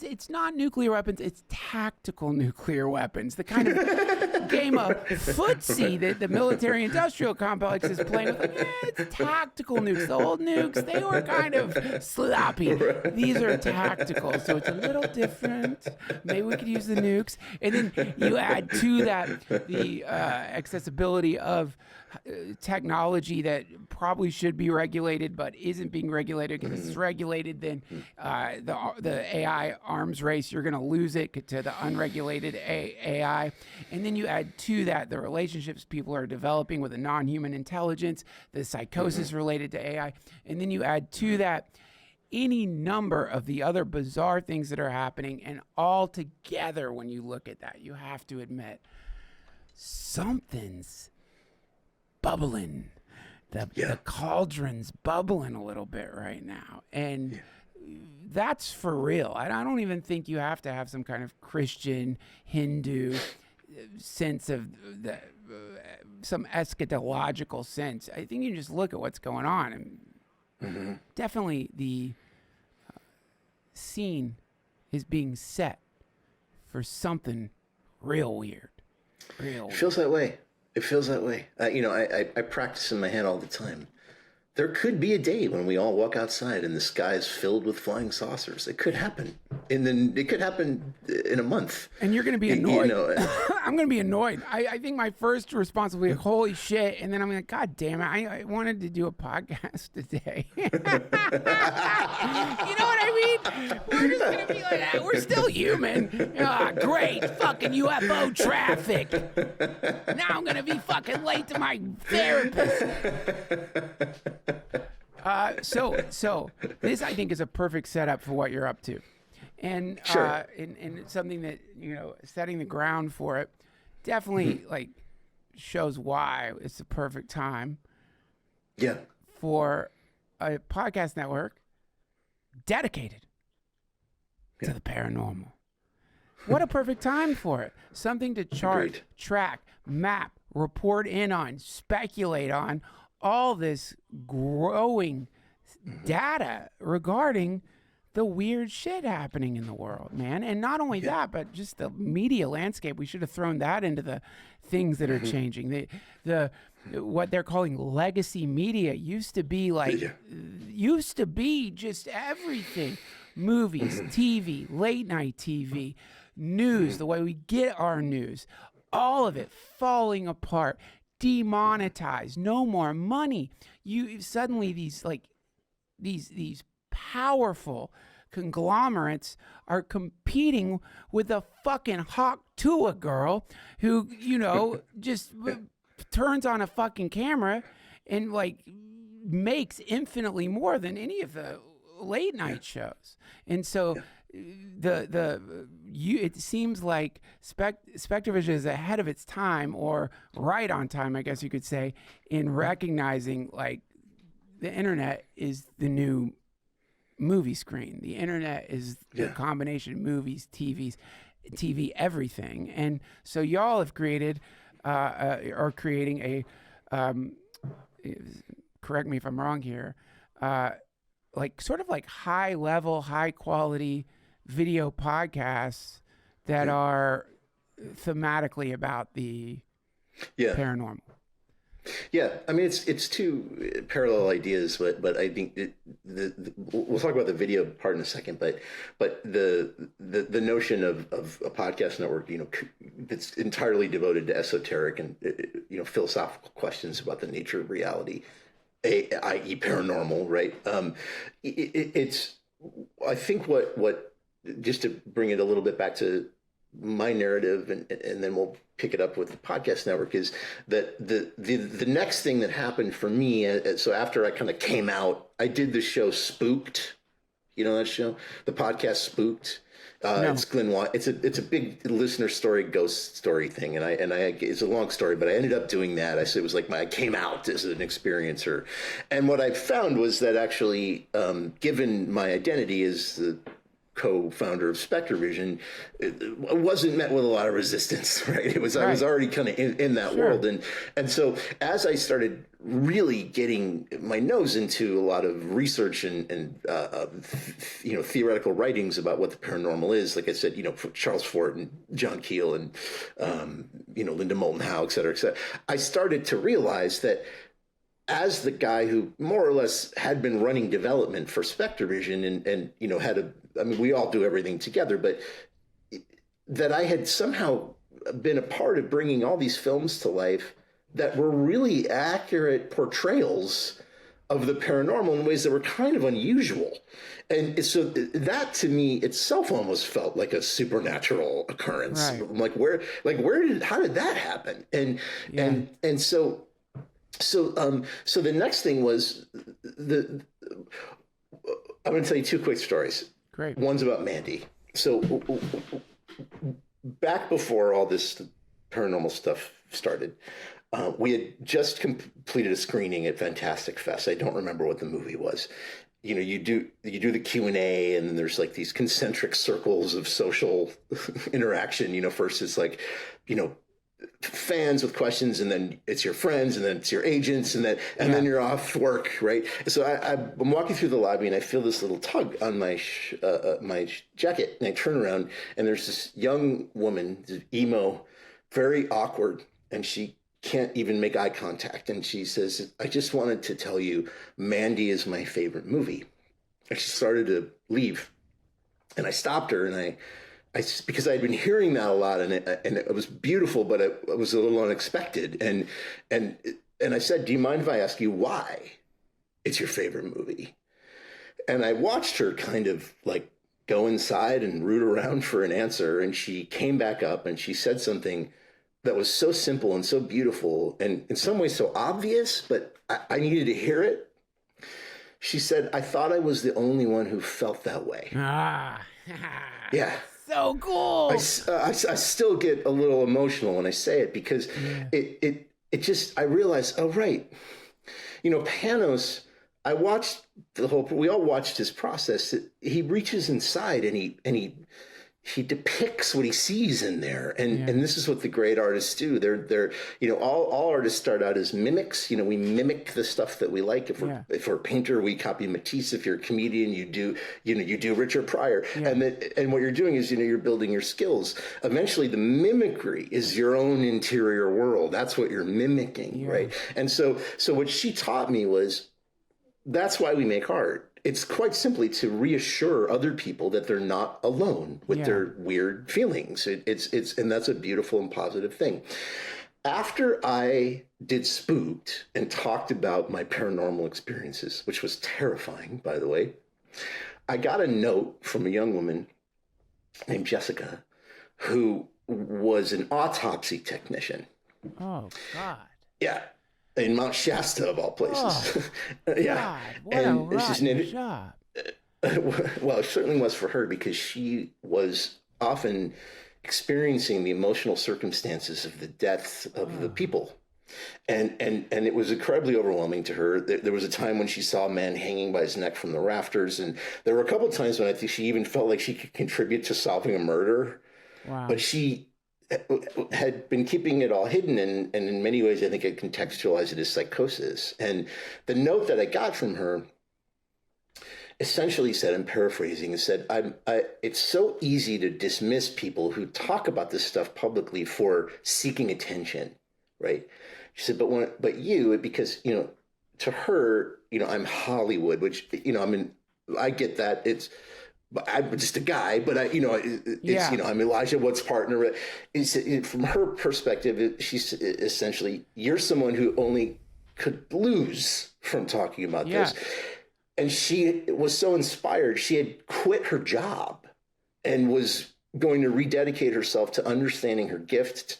it's not nuclear weapons, it's tactical nuclear weapons, the kind of game of footsie that the military industrial complex is playing with. It's tactical nukes. The old nukes, they were kind of sloppy. These are tactical, so it's a little different. Maybe we could use the nukes. And then you add to that the accessibility of technology that probably should be regulated but isn't being regulated, because it's regulated, then the AI arms race, you're going to lose it to the unregulated AI. And then you add to that the relationships people are developing with a non-human intelligence, the psychosis related to AI. And then you add to that any number of the other bizarre things that are happening. And all together, when you look at that, you have to admit something's bubbling. The cauldron's bubbling a little bit right now. And that's for real. I don't even think you have to have some kind of Christian, Hindu sense of some eschatological sense. I think you just look at what's going on. And definitely the scene is being set for something real weird. It feels that way. It feels that way. I practice in my head all the time. There could be a day when we all walk outside and the sky is filled with flying saucers. It could happen. And then it could happen in a month. And you're going to be annoyed. I'm going to be annoyed. I think my first response will be, holy shit. And then I'm like, God damn it. I wanted to do a podcast today. You know what I mean? We're just going to be like that. We're still human. Great. Fucking UFO traffic. Now I'm going to be fucking late to my therapist. So this, I think, is a perfect setup for what you're up to. And Sure. And it's something that, setting the ground for it definitely like shows why it's the perfect time for a podcast network dedicated to the paranormal. What a perfect time for it. Something to chart, Agreed. track, map, report in on, speculate on, all this growing data regarding the weird shit happening in the world, man. And not only that, but just the media landscape. We should have thrown that into the things that are changing. The what they're calling legacy media used to be just everything. Movies, TV, late night TV, news, the way we get our news, all of it falling apart, demonetized, no more money. You suddenly these powerful conglomerates are competing with a fucking Hawk Tuah girl who, just turns on a fucking camera and makes infinitely more than any of the late night shows. And so it seems like SpectreVision is ahead of its time, or right on time, I guess you could say, in recognizing the internet is the new movie screen. The internet is the combination of movies, TV, everything. And so y'all have created, are creating a, correct me if I'm wrong here, sort of high level, high quality video podcasts that are thematically about the paranormal. Yeah, I mean it's two parallel ideas, but I think we'll talk about the video part in a second. But the notion of a podcast network, that's entirely devoted to esoteric and philosophical questions about the nature of reality, i.e. paranormal, right? It's I think what just to bring it a little bit back to my narrative, and then we'll pick it up with the podcast network, is that the next thing that happened for me, so after I kind of came out, I did the show Spooked. You know that show? The podcast Spooked. No. It's Glenn Watt. It's a big listener story, ghost story thing, and I it's a long story, but I ended up doing that. I said it was I came out as an experiencer, and what I found was that actually, given my identity as the co-founder of SpectreVision, it wasn't met with a lot of resistance, right? It was, right. I was already kind of in that world. And so as I started really getting my nose into a lot of research and theoretical writings about what the paranormal is, like I said, Charles Fort and John Keel and, Linda Moulton Howe, et cetera, I started to realize that as the guy who more or less had been running development for SpectreVision and we all do everything together, but that I had somehow been a part of bringing all these films to life that were really accurate portrayals of the paranormal in ways that were kind of unusual. And so that to me itself almost felt like a supernatural occurrence. Right. How did that happen? And so the next thing was I'm going to tell you two quick stories. Great. One's about Mandy. So back before all this paranormal stuff started. We had just completed a screening at Fantastic Fest. I don't remember what the movie was. You know, you do the Q&A, and then there's like these concentric circles of social interaction. You know, first it's like, you know, fans with questions, and then it's your friends, and then it's your agents, and then you're off work, right? So I'm walking through the lobby, and I feel this little tug on my my jacket, and I turn around, and there's this young woman, this emo, very awkward, and she can't even make eye contact, and she says, "I just wanted to tell you, Mandy is my favorite movie." And she started to leave, and I stopped her, and I because I had been hearing that a lot, and it was beautiful, but it was a little unexpected. And I said, "Do you mind if I ask you why it's your favorite movie?" And I watched her kind of like go inside and root around for an answer. And she came back up and she said something that was so simple and so beautiful, and in some ways so obvious, but I needed to hear it. She said, "I thought I was the only one who felt that way." Yeah. So cool. I still get a little emotional when I say it, because it just, I realized, oh, right. You know, Panos, we all watched his process. He reaches inside and he depicts what he sees in there. And this is what the great artists do. They're you know, all artists start out as mimics. You know, we mimic the stuff that we like. If we're a painter, we copy Matisse. If you're a comedian, you do Richard Pryor. And what you're doing is, you know, you're building your skills. Eventually the mimicry is your own interior world. That's what you're mimicking, right? And so what she taught me was, that's why we make art. It's quite simply to reassure other people that they're not alone with their weird feelings. And that's a beautiful and positive thing. After I did Spooked and talked about my paranormal experiences, which was terrifying, by the way, I got a note from a young woman named Jessica, who was an autopsy technician. Oh, God. Yeah. In Mount Shasta, of all places. Oh, God, what a rotten job. Well, it certainly was for her, because she was often experiencing the emotional circumstances of the deaths of the people. And it was incredibly overwhelming to her. There was a time when she saw a man hanging by his neck from the rafters. And there were a couple of times when I think she even felt like she could contribute to solving a murder. Wow. But she had been keeping it all hidden, and in many ways I think I contextualized it as psychosis. And the note that I got from her essentially said, I'm paraphrasing, it said, it's so easy to dismiss people who talk about this stuff publicly for seeking attention, right? She said, but you, because, you know, to her, you know, I'm Hollywood, which, you know, I mean, I get that. I'm just a guy, but you know, I'm Elijah Wood's partner. From her perspective, she's essentially, you're someone who only could lose from talking about this. And she was so inspired. She had quit her job and was going to rededicate herself to understanding her gift,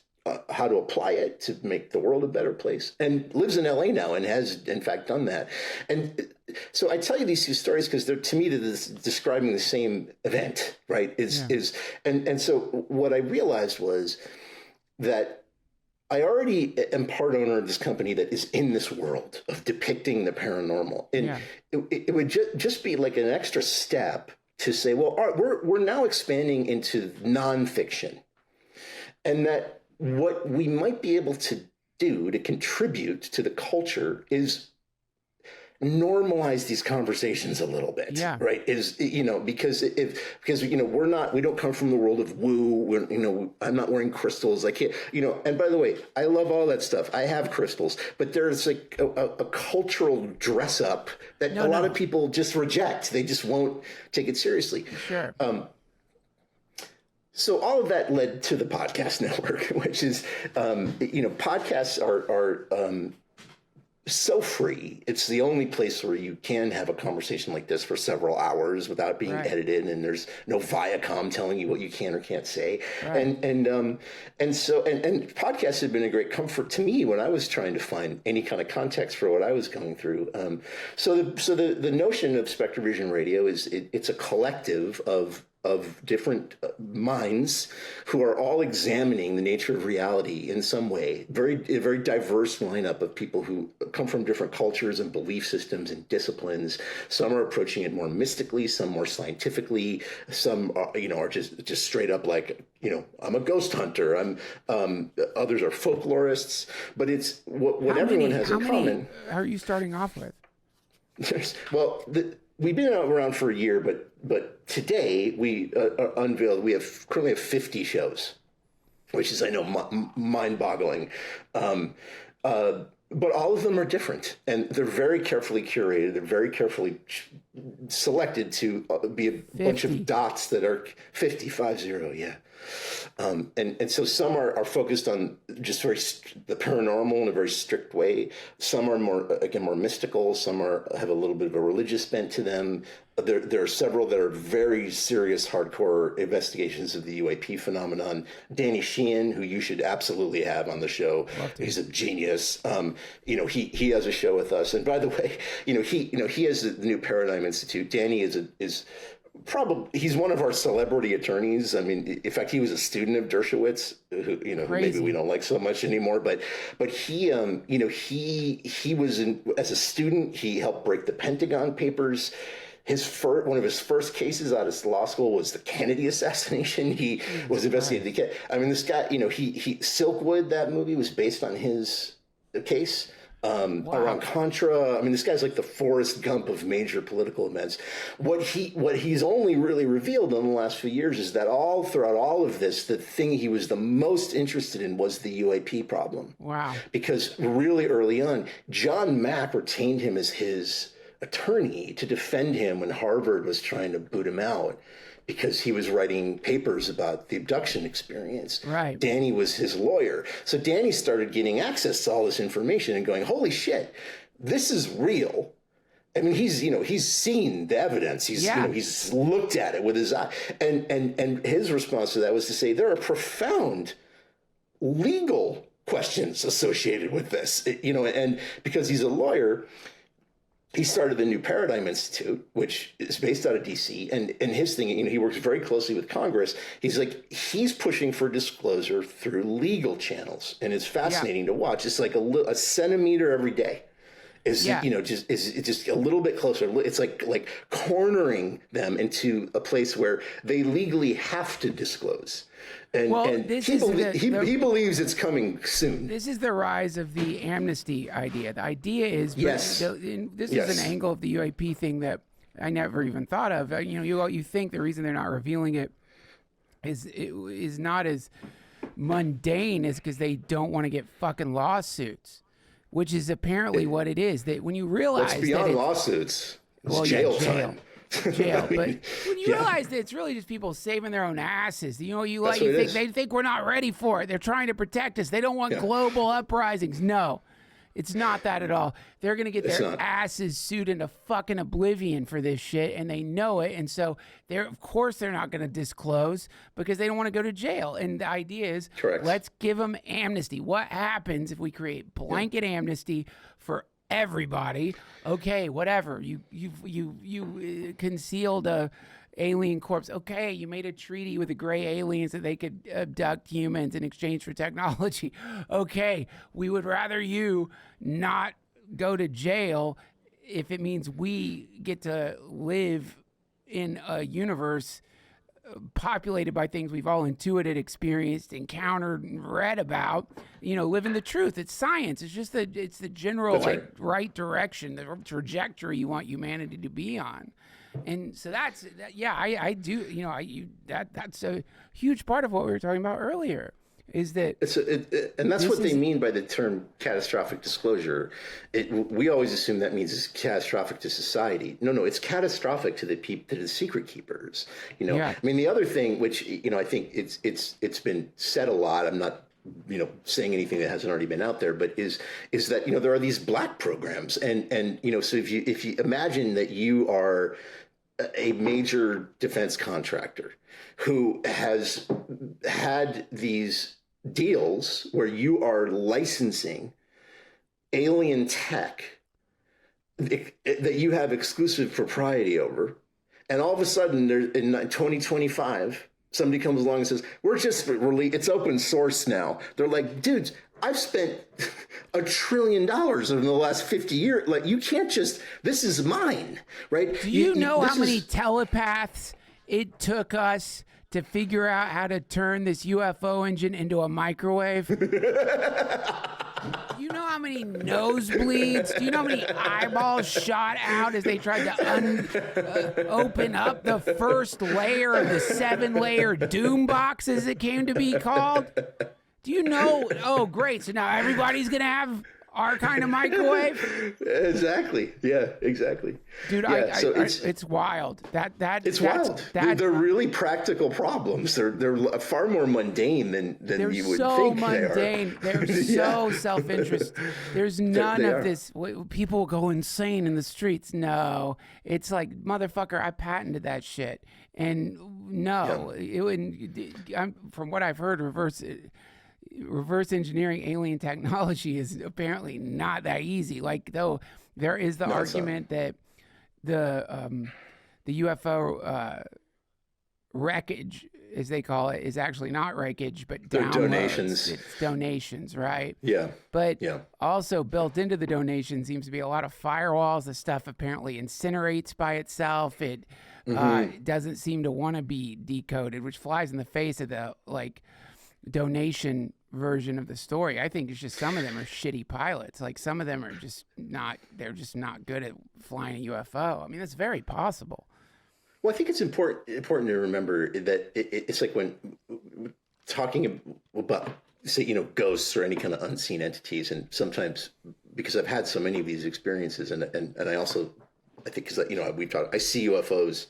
how to apply it to make the world a better place, and lives in LA now and has in fact done that. And so I tell you these two stories because they're, to me, they're describing the same event, right? And so what I realized was that I already am part owner of this company that is in this world of depicting the paranormal. And it would just be like an extra step to say, well, all right, we're now expanding into nonfiction, and that what we might be able to do to contribute to the culture is normalize these conversations a little bit, right? Because you know, we don't come from the world of woo. I'm not wearing crystals. I can't, you know. And by the way, I love all that stuff. I have crystals, but there's like a cultural dress up that a lot of people just reject. They just won't take it seriously. Sure. So all of that led to the podcast network, which is, podcasts are so free. It's the only place where you can have a conversation like this for several hours without being edited, and there's no Viacom telling you what you can or can't say. Right. And podcasts have been a great comfort to me when I was trying to find any kind of context for what I was going through. So the notion of SpectreVision Radio is it's a collective of of different minds who are all examining the nature of reality in some way. A very diverse lineup of people who come from different cultures and belief systems and disciplines. Some are approaching it more mystically, some more scientifically, some are, are just straight up like, I'm a ghost hunter. Others are folklorists, but it's what everyone has in common. How are you starting off with? Well, we've been around for a year, but today we unveiled. We currently have 50 shows, which is, I know, mind-boggling. But all of them are different, and they're very carefully curated. They're very carefully selected to be a 50. Bunch of dots that are 50, yeah. And so some are focused on just the paranormal in a very strict way. Some are more mystical. Some have a little bit of a religious bent to them. There are several that are very serious, hardcore investigations of the UAP phenomenon. Danny Sheehan, who you should absolutely have on the show, he's a genius. He has a show with us. And by the way, he has the New Paradigm Institute. Danny is probably, he's one of our celebrity attorneys. I mean, in fact, he was a student of Dershowitz, who maybe we don't like so much anymore. But he was as a student, he helped break the Pentagon Papers. One of his first cases out of law school was the Kennedy assassination. He was investigating. I mean, this guy, he Silkwood, that movie was based on his case. Around Contra. I mean, this guy's like the Forrest Gump of major political events. What he's only really revealed in the last few years is that throughout all of this, the thing he was the most interested in was the UAP problem. Wow. Because really early on, John Mack retained him as his attorney to defend him when Harvard was trying to boot him out, because he was writing papers about the abduction experience. Right. Danny was his lawyer. So Danny started getting access to all this information and going, holy shit, this is real. I mean, he's seen the evidence. He's looked at it with his eye. And his response to that was to say, there are profound legal questions associated with this, and because he's a lawyer, he started the New Paradigm Institute, which is based out of D.C. And his thing, he works very closely with Congress. He's pushing for disclosure through legal channels, and it's fascinating to watch. It's like a centimeter every day. It's just a little bit closer. It's like cornering them into a place where they legally have to disclose. And he believes it's coming soon. This is the rise of the amnesty idea. The idea is, this is an angle of the UAP thing that I never even thought of. You think the reason they're not revealing it is not as mundane as because they don't want to get fucking lawsuits, which is apparently what it is. That when you realize it's beyond lawsuits, it's jail time. Jail, but when you realize that it's really just people saving their own asses, they think we're not ready for it. They're trying to protect us. They don't want global uprisings. No, it's not that at all. They're gonna get their asses sued into fucking oblivion for this shit, and they know it. And so of course they're not gonna disclose because they don't want to go to jail. And the idea is, let's give them amnesty. What happens if we create blanket amnesty for everybody? Okay, whatever. You concealed a alien corpse. Okay, you made a treaty with the gray aliens that they could abduct humans in exchange for technology. Okay, we would rather you not go to jail if it means we get to live in a universe populated by things we've all intuited, experienced, encountered, and read about. Living the truth. It's science. It's just it's the general right direction, the trajectory you want humanity to be on. And so that's a huge part of what we were talking about earlier. Is that and that's what they mean by the term catastrophic disclosure. We always assume that means it's catastrophic to society. No, it's catastrophic to the secret keepers. I mean, the other thing, which I think it's been said a lot. I'm not saying anything that hasn't already been out there, but is that there are these black programs, and so if you imagine that you are a major defense contractor who has had these deals where you are licensing alien tech that you have exclusive propriety over, And all of a sudden, in 2025, somebody comes along and says, it's open source now. They're like, dudes, I've spent $1 trillion in the last 50 years. Like, you can't this is mine, right? Do you know how many telepaths it took us to figure out how to turn this UFO engine into a microwave? Do you know how many nosebleeds? Do you know how many eyeballs shot out as they tried to open up the first layer of the 7-layer doom box, as it came to be called? Do you know? Oh, great. So now everybody's going to have our kind of microwave? Exactly. Yeah, exactly. Dude, yeah, it's wild. It's wild. They're really practical problems. They're far more mundane than you would think mundane. They're so self-interest. There's none of this. People go insane in the streets. No. It's like, motherfucker, I patented that shit. And no, from what I've heard, reverse engineering alien technology is apparently not that easy. Like, though, there is the argument that the UFO wreckage, as they call it, is actually not wreckage, but donations. It's donations, right? Yeah. But also built into the donation seems to be a lot of firewalls. The stuff apparently incinerates by itself. It doesn't seem to want to be decoded, which flies in the face of the donation version of the story. I think it's just some of them are shitty pilots. Like, some of them are they're just not good at flying a UFO. I mean, that's very possible. Well, I think it's important to remember that it's like when talking about, say, ghosts or any kind of unseen entities, and sometimes, because I've had so many of these experiences, and I also, I think, because I see UFOs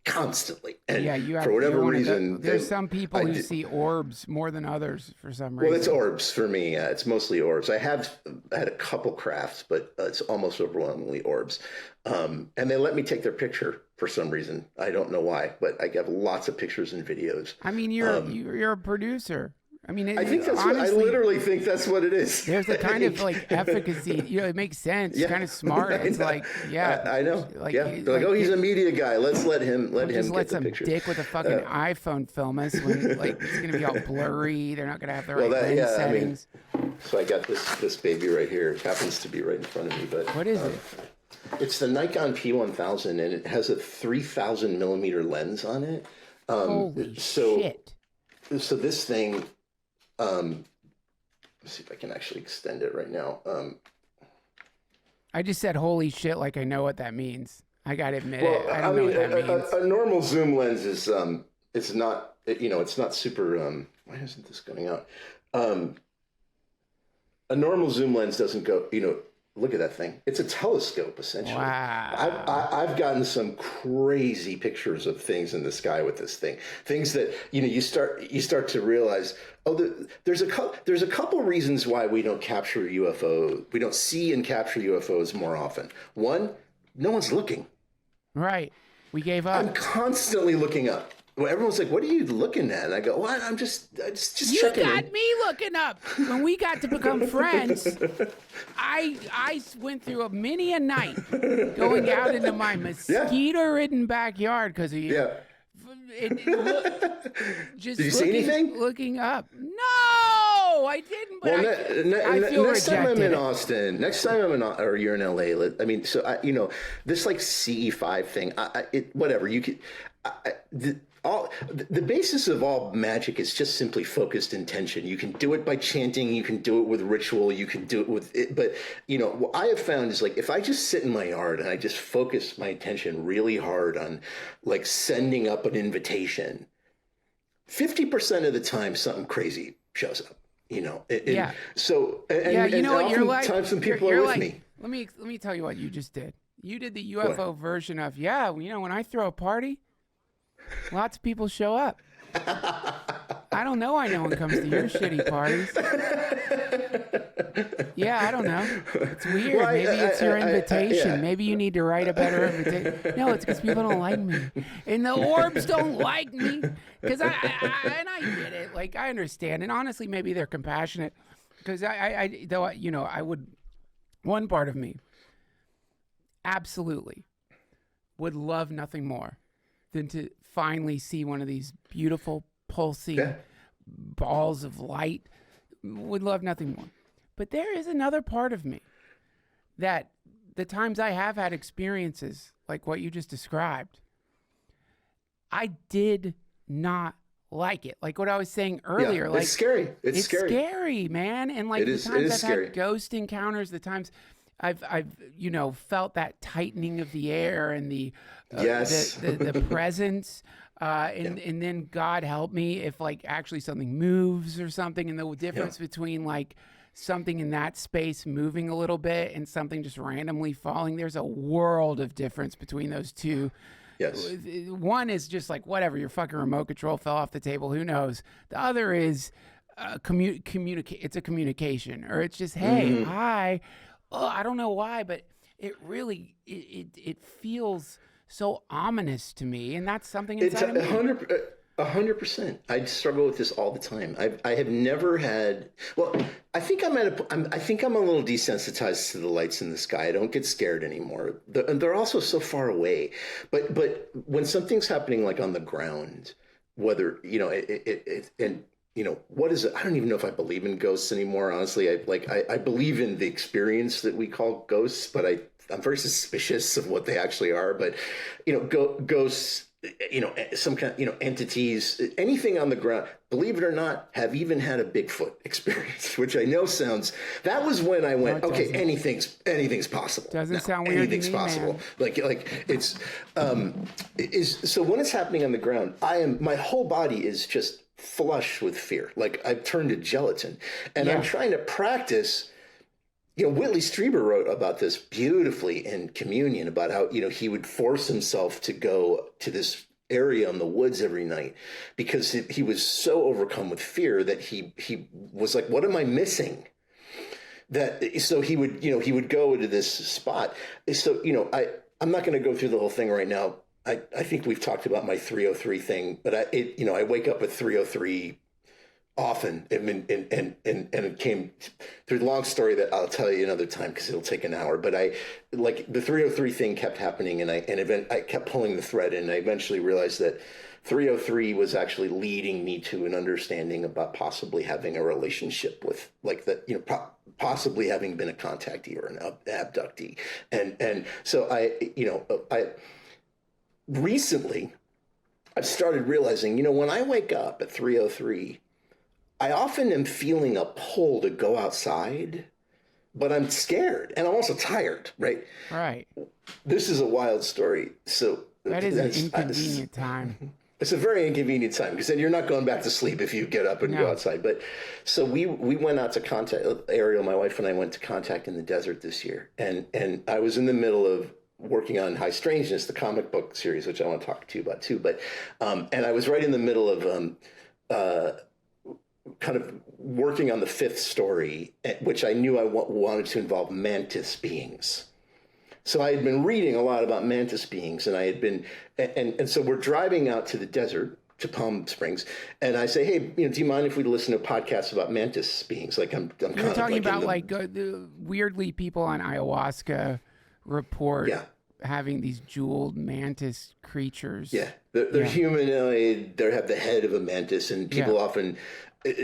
constly, and for whatever reason, there's some people who see orbs more than others for some reason. Well, it's orbs for me. It's mostly orbs. I have had a couple crafts, but it's almost overwhelmingly orbs. And they let me take their picture for some reason. I don't know why, but I have lots of pictures and videos. I mean, you're a producer. I mean, I think that's honestly, I literally think that's what it is. There's a kind of like efficacy. It makes sense. Yeah. It's kind of smart. It's like, I know. Like, they're like, oh, he's a media guy. Let's let him get the picture. Let some dick with a fucking iPhone film us when, like, it's going to be all blurry. They're not going to have the right lens settings. So I got this baby right here. It happens to be right in front of me. But what is it? It's the Nikon P1000, and it has a 3,000 millimeter lens on it. Holy shit! So this thing. Let's see if I can actually extend it right now. I just said holy shit like I know what that means. I gotta admit it. I don't know what that means. A normal zoom lens is it's not it's not super why isn't this going out? A normal zoom lens doesn't go, look at that thing. It's a telescope, essentially. Wow. I've gotten some crazy pictures of things in the sky with this thing. Things that, you start to realize, there's a couple reasons why we don't capture UFOs. We don't see and capture UFOs more often. One, no one's looking. Right. We gave up. I'm constantly looking up. Well, everyone's like, "What are you looking at?" And I go, "What? I'm just checking." You got me looking up. When we got to become friends, I went through many a night going out into my mosquito-ridden backyard because of you. Yeah. Just Did you see anything? Looking up. No, I didn't. But I feel next time I'm in it. Austin, next time I'm in, or you're in LA. I mean, so this like CE5 thing. Whatever you could. The basis of all magic is just simply focused intention. You can do it by chanting, you can do it with ritual, you can do it with it. But, what I have found is, like, if I just sit in my yard and I just focus my attention really hard on, like, sending up an invitation, 50% of the time something crazy shows up, So, what you're like. Sometimes some people are with me. Let me tell you what you just did. You did the UFO version of, when I throw a party, lots of people show up. I don't know why no one comes to your shitty parties. Yeah, I don't know. It's weird. Well, Maybe it's your invitation. Maybe you need to write a better invitation. No, it's because people don't like me. And the orbs don't like me. Because I get it. Like, I understand. And honestly, maybe they're compassionate. Because I would, one part of me absolutely would love nothing more than to finally see one of these beautiful pulsing balls of light. Would love nothing more. But there is another part of me that the times I have had experiences like what you just described, I did not like it. Like what I was saying earlier. Yeah, like it's scary. It's scary, man. And like the times I've scary. had ghost encounters, the times I've felt that tightening of the air and the the presence. And then God help me if like actually something moves or something, and the difference between like something in that space moving a little bit and something just randomly falling. There's a world of difference between those two. Yes. One is just like, whatever, your fucking remote control fell off the table. Who knows? The other is it's a communication, or it's just, hey, hi. Oh, I don't know why, but it really, it feels so ominous to me. And that's something inside of me. 100%. I struggle with this all the time. I have never had. Well, I think I'm a little desensitized to the lights in the sky. I don't get scared anymore. They're also so far away. But when something's happening like on the ground, whether what is it? I don't even know if I believe in ghosts anymore. Honestly, I believe in the experience that we call ghosts, but I'm very suspicious of what they actually are. But ghosts. Some kind of, entities, anything on the ground, believe it or not, have even had a Bigfoot experience, which I know that was when I went, okay, anything's possible. Doesn't sound weird. Anything's possible. Man. Like it's, so when it's happening on the ground, my whole body is just flush with fear. Like I've turned to gelatin, and I'm trying to practice. Whitley Strieber wrote about this beautifully in Communion, about how, he would force himself to go to this area in the woods every night because he was so overcome with fear that he was like, what am I missing? So he would go into this spot. So, I'm not going to go through the whole thing right now. I think we've talked about my 303 thing, but I wake up at 303 often, and it came through the long story that I'll tell you another time because it'll take an hour. But the 303 thing kept happening, and I kept pulling the thread, and I eventually realized that 303 was actually leading me to an understanding about possibly having a relationship with, like, possibly having been a contactee or an abductee, and so I recently I've started realizing, when I wake up at 303. I often am feeling a pull to go outside, but I'm scared and I'm also tired, right? Right. This is a wild story. So that is an inconvenient time. It's a very inconvenient time because then you're not going back to sleep if you get up and go outside. But so we went out to contact, Ariel, my wife, and I went to Contact in the Desert this year. And I was in the middle of working on High Strangeness, the comic book series, which I want to talk to you about too. But and I was right in the middle of kind of working on the 5th story, which I knew I wanted to involve mantis beings. So I had been reading a lot about mantis beings, and I had been, and so we're driving out to the desert, to Palm Springs, and I say, hey, do you mind if we listen to podcasts about mantis beings? Like I'm kind You're of talking like about the weirdly people on ayahuasca report having these jeweled mantis creatures. Yeah, they're humanoid. They have the head of a mantis, and people often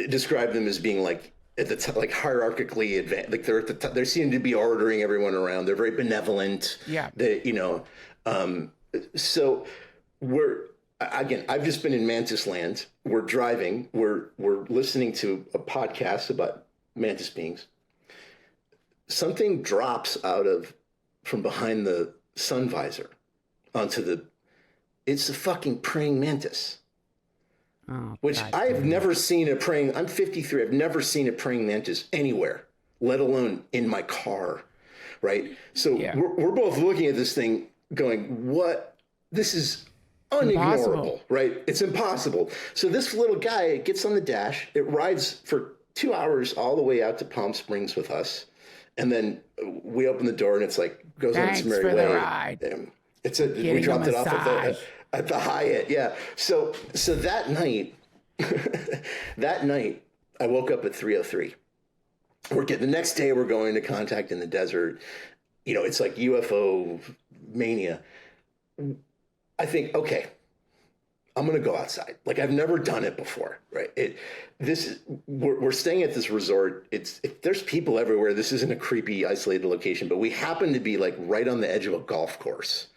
describe them as being like at the top, like hierarchically advanced. Like they're at the top. They seem to be ordering everyone around. They're very benevolent. Yeah. So I've just been in mantis land. We're driving. We're listening to a podcast about mantis beings. Something drops from behind the sun visor onto it's a fucking praying mantis. Oh, which God, I've never seen a praying. I'm 53. I've never seen a praying mantis anywhere, let alone in my car. Right. So we're both looking at this thing going, what? This is unignorable. Impossible. Right. It's impossible. So this little guy gets on the dash. It rides for 2 hours all the way out to Palm Springs with us. And then we open the door and it's like, goes on its merry way. Thanks for the ride. We dropped it off at the Hyatt. Yeah. So that night, I woke up at 3:03. The next day we're going to Contact in the Desert. It's like UFO mania. I think, okay, I'm going to go outside. Like I've never done it before, right? We're staying at this resort. There's people everywhere. This isn't a creepy, isolated location, but we happen to be like right on the edge of a golf course.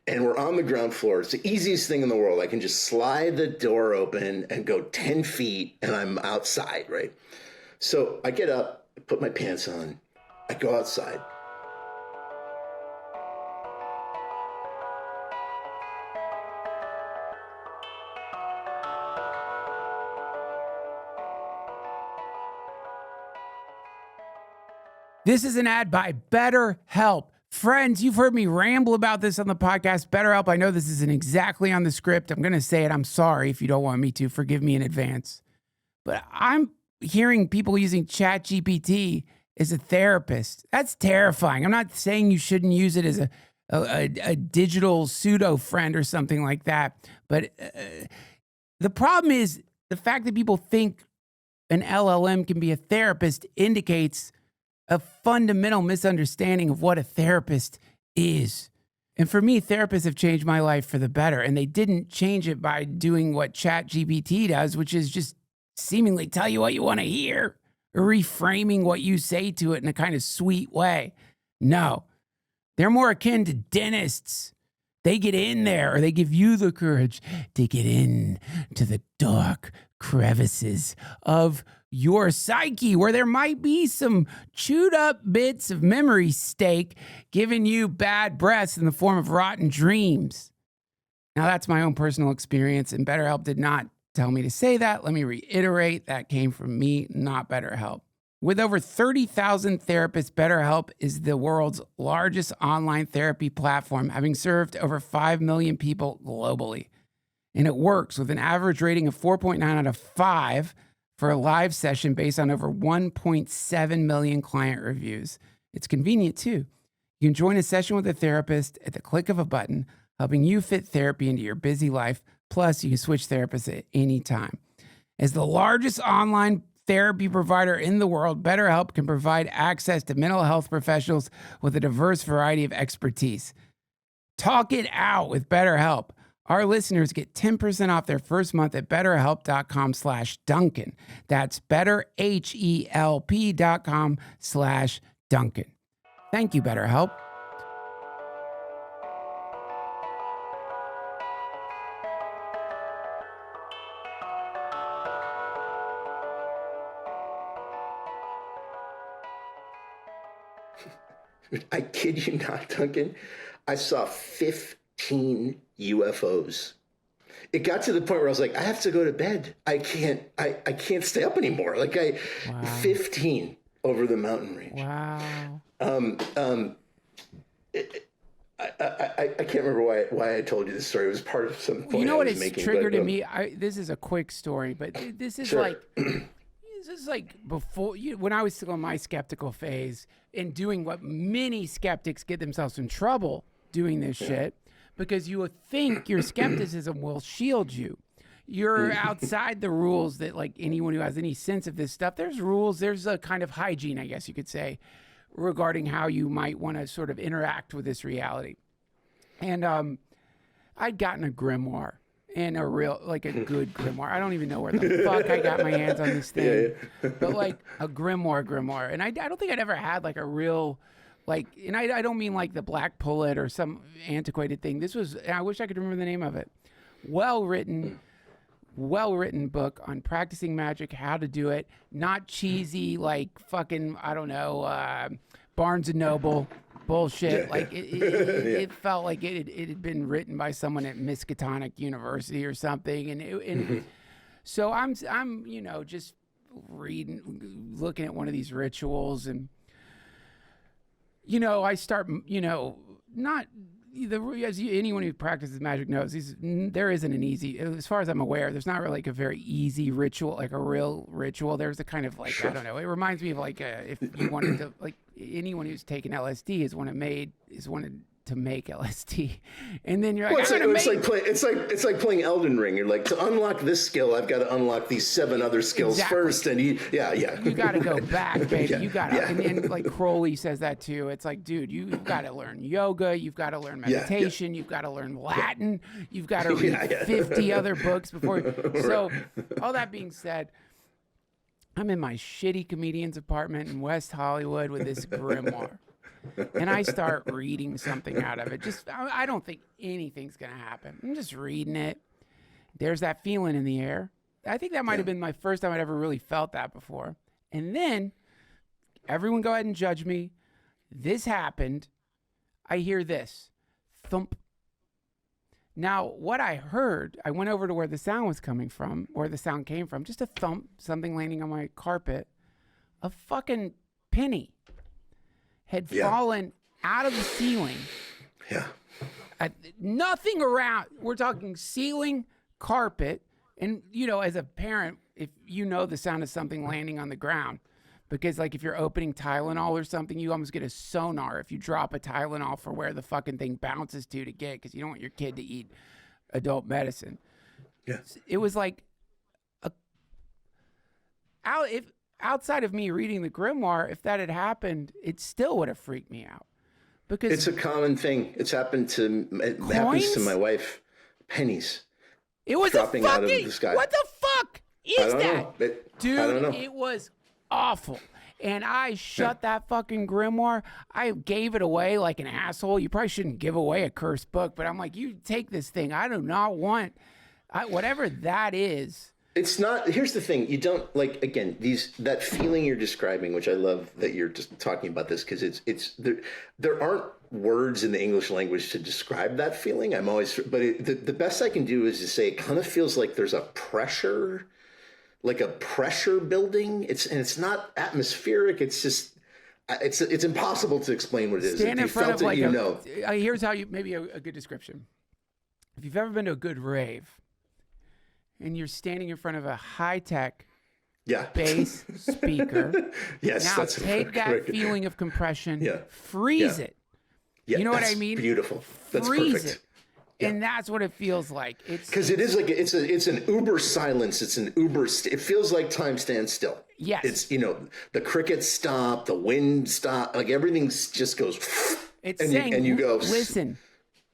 And we're on the ground floor. It's the easiest thing in the world. I can just slide the door open and go 10 feet and I'm outside, right? So I get up, I put my pants on, I go outside. This is an ad by BetterHelp. Friends, you've heard me ramble about this on the podcast. BetterHelp, I know this isn't exactly on the script. I'm going to say it. I'm sorry if you don't want me to. Forgive me in advance. But I'm hearing people using ChatGPT as a therapist. That's terrifying. I'm not saying you shouldn't use it as a digital pseudo friend or something like that. But the problem is the fact that people think an LLM can be a therapist indicates a fundamental misunderstanding of what a therapist is. And for me, therapists have changed my life for the better. And they didn't change it by doing what ChatGPT does, which is just seemingly tell you what you want to hear or reframing what you say to it in a kind of sweet way. No, they're more akin to dentists. They get in there, or they give you the courage to get in to the dark crevices of your psyche, where there might be some chewed up bits of memory steak giving you bad breaths in the form of rotten dreams. Now, that's my own personal experience, and BetterHelp did not tell me to say that. Let me reiterate, that came from me, not BetterHelp. With over 30,000 therapists, BetterHelp is the world's largest online therapy platform, having served over 5 million people globally. And it works with an average rating of 4.9 out of 5 for a live session based on over 1.7 million client reviews. It's convenient too. You can join a session with a therapist at the click of a button, helping you fit therapy into your busy life. Plus, you can switch therapists at any time. As the largest online therapy provider in the world, BetterHelp can provide access to mental health professionals with a diverse variety of expertise. Talk it out with BetterHelp. Our listeners get 10% off their first month at betterhelp.com/Duncan. That's betterhelp.com/Duncan. Thank you, BetterHelp. I kid you not, Duncan. I saw 15 UFOs. It got to the point where I was like, I have to go to bed. I can't stay up anymore. Like 15 over the mountain range. Wow. I can't remember why I told you this story. It was part of some point You know I what was it's making, triggered but, in me? This is a quick story, but this is sure. this is like before when I was still in my skeptical phase and doing what many skeptics get themselves in trouble doing this shit, because you would think your skepticism will shield you. You're outside the rules that, like, anyone who has any sense of this stuff, there's rules, there's a kind of hygiene, I guess you could say, regarding how you might want to sort of interact with this reality. And I'd gotten a grimoire, and a good grimoire. I don't even know where the fuck I got my hands on this thing, but like a grimoire. And I don't think I'd ever had like a real, like, and I don't mean like the Black Pullet or some antiquated thing. This was, I wish I could remember the name of it. Well-written book on practicing magic, how to do it. Not cheesy, like fucking, I don't know, Barnes and Noble bullshit. Like it felt like it had been written by someone at Miskatonic University or something. And so I'm just looking at one of these rituals, and I start, not as anyone who practices magic knows, there isn't an easy, as far as I'm aware, there's not really like a very easy ritual, like a real ritual. There's a kind of like, sure. I don't know. It reminds me of like if you wanted to, like, anyone who's taken LSD is one of to make LSD, and then you're like, well, it's like playing Elden Ring. You're like, to unlock this skill, I've got to unlock these 7 other skills first, and you got to go back, baby. Yeah, you got to, and like Crowley says that too. It's like, dude, you've got to learn yoga, you've got to learn meditation, you've got to learn Latin, you've got to read 50 other books before. So, all that being said, I'm in my shitty comedian's apartment in West Hollywood with this grimoire. And I start reading something out of it. I don't think anything's going to happen. I'm just reading it. There's that feeling in the air. I think that might have been my first time I'd ever really felt that before. And then, everyone go ahead and judge me. This happened. I hear this. Thump. Now, what I heard, I went over to where the sound was coming from, where the sound came from, just a thump, something landing on my carpet. A fucking penny had fallen out of the ceiling. Yeah. Nothing around. We're talking ceiling, carpet. And, as a parent, if you know the sound of something landing on the ground, because like if you're opening Tylenol or something, you almost get a sonar if you drop a Tylenol for where the fucking thing bounces to get, because you don't want your kid to eat adult medicine. Yeah. It was like outside of me reading the grimoire, if that had happened, it still would have freaked me out. Because it's a common thing. It happens to my wife. Pennies. It was dropping out of the sky. What the fuck is that? Dude, I don't know. It was awful. And I shut that fucking grimoire. I gave it away like an asshole. You probably shouldn't give away a cursed book, but I'm like, you take this thing. I do not want whatever that is. It's not. Here's the thing. You don't like, again, that feeling you're describing, which I love that you're just talking about this, because it's there aren't words in the English language to describe that feeling. The best I can do is to say it kind of feels like there's a pressure, like a pressure building. It's not atmospheric. It's just it's impossible to explain what it is. Stand in front of like here's how maybe a good description. If you've ever been to a good rave, and you're standing in front of a high-tech bass speaker. Yes, now that's take that correct. Feeling of compression, freeze it. Yeah, you know what I mean? Beautiful. That's freeze perfect. It. And that's what it feels like. Because it is like it's an uber silence. It's an uber. It feels like time stands still. Yes. It's the crickets stop, the wind stop, like everything just goes. It's and saying, you go, listen.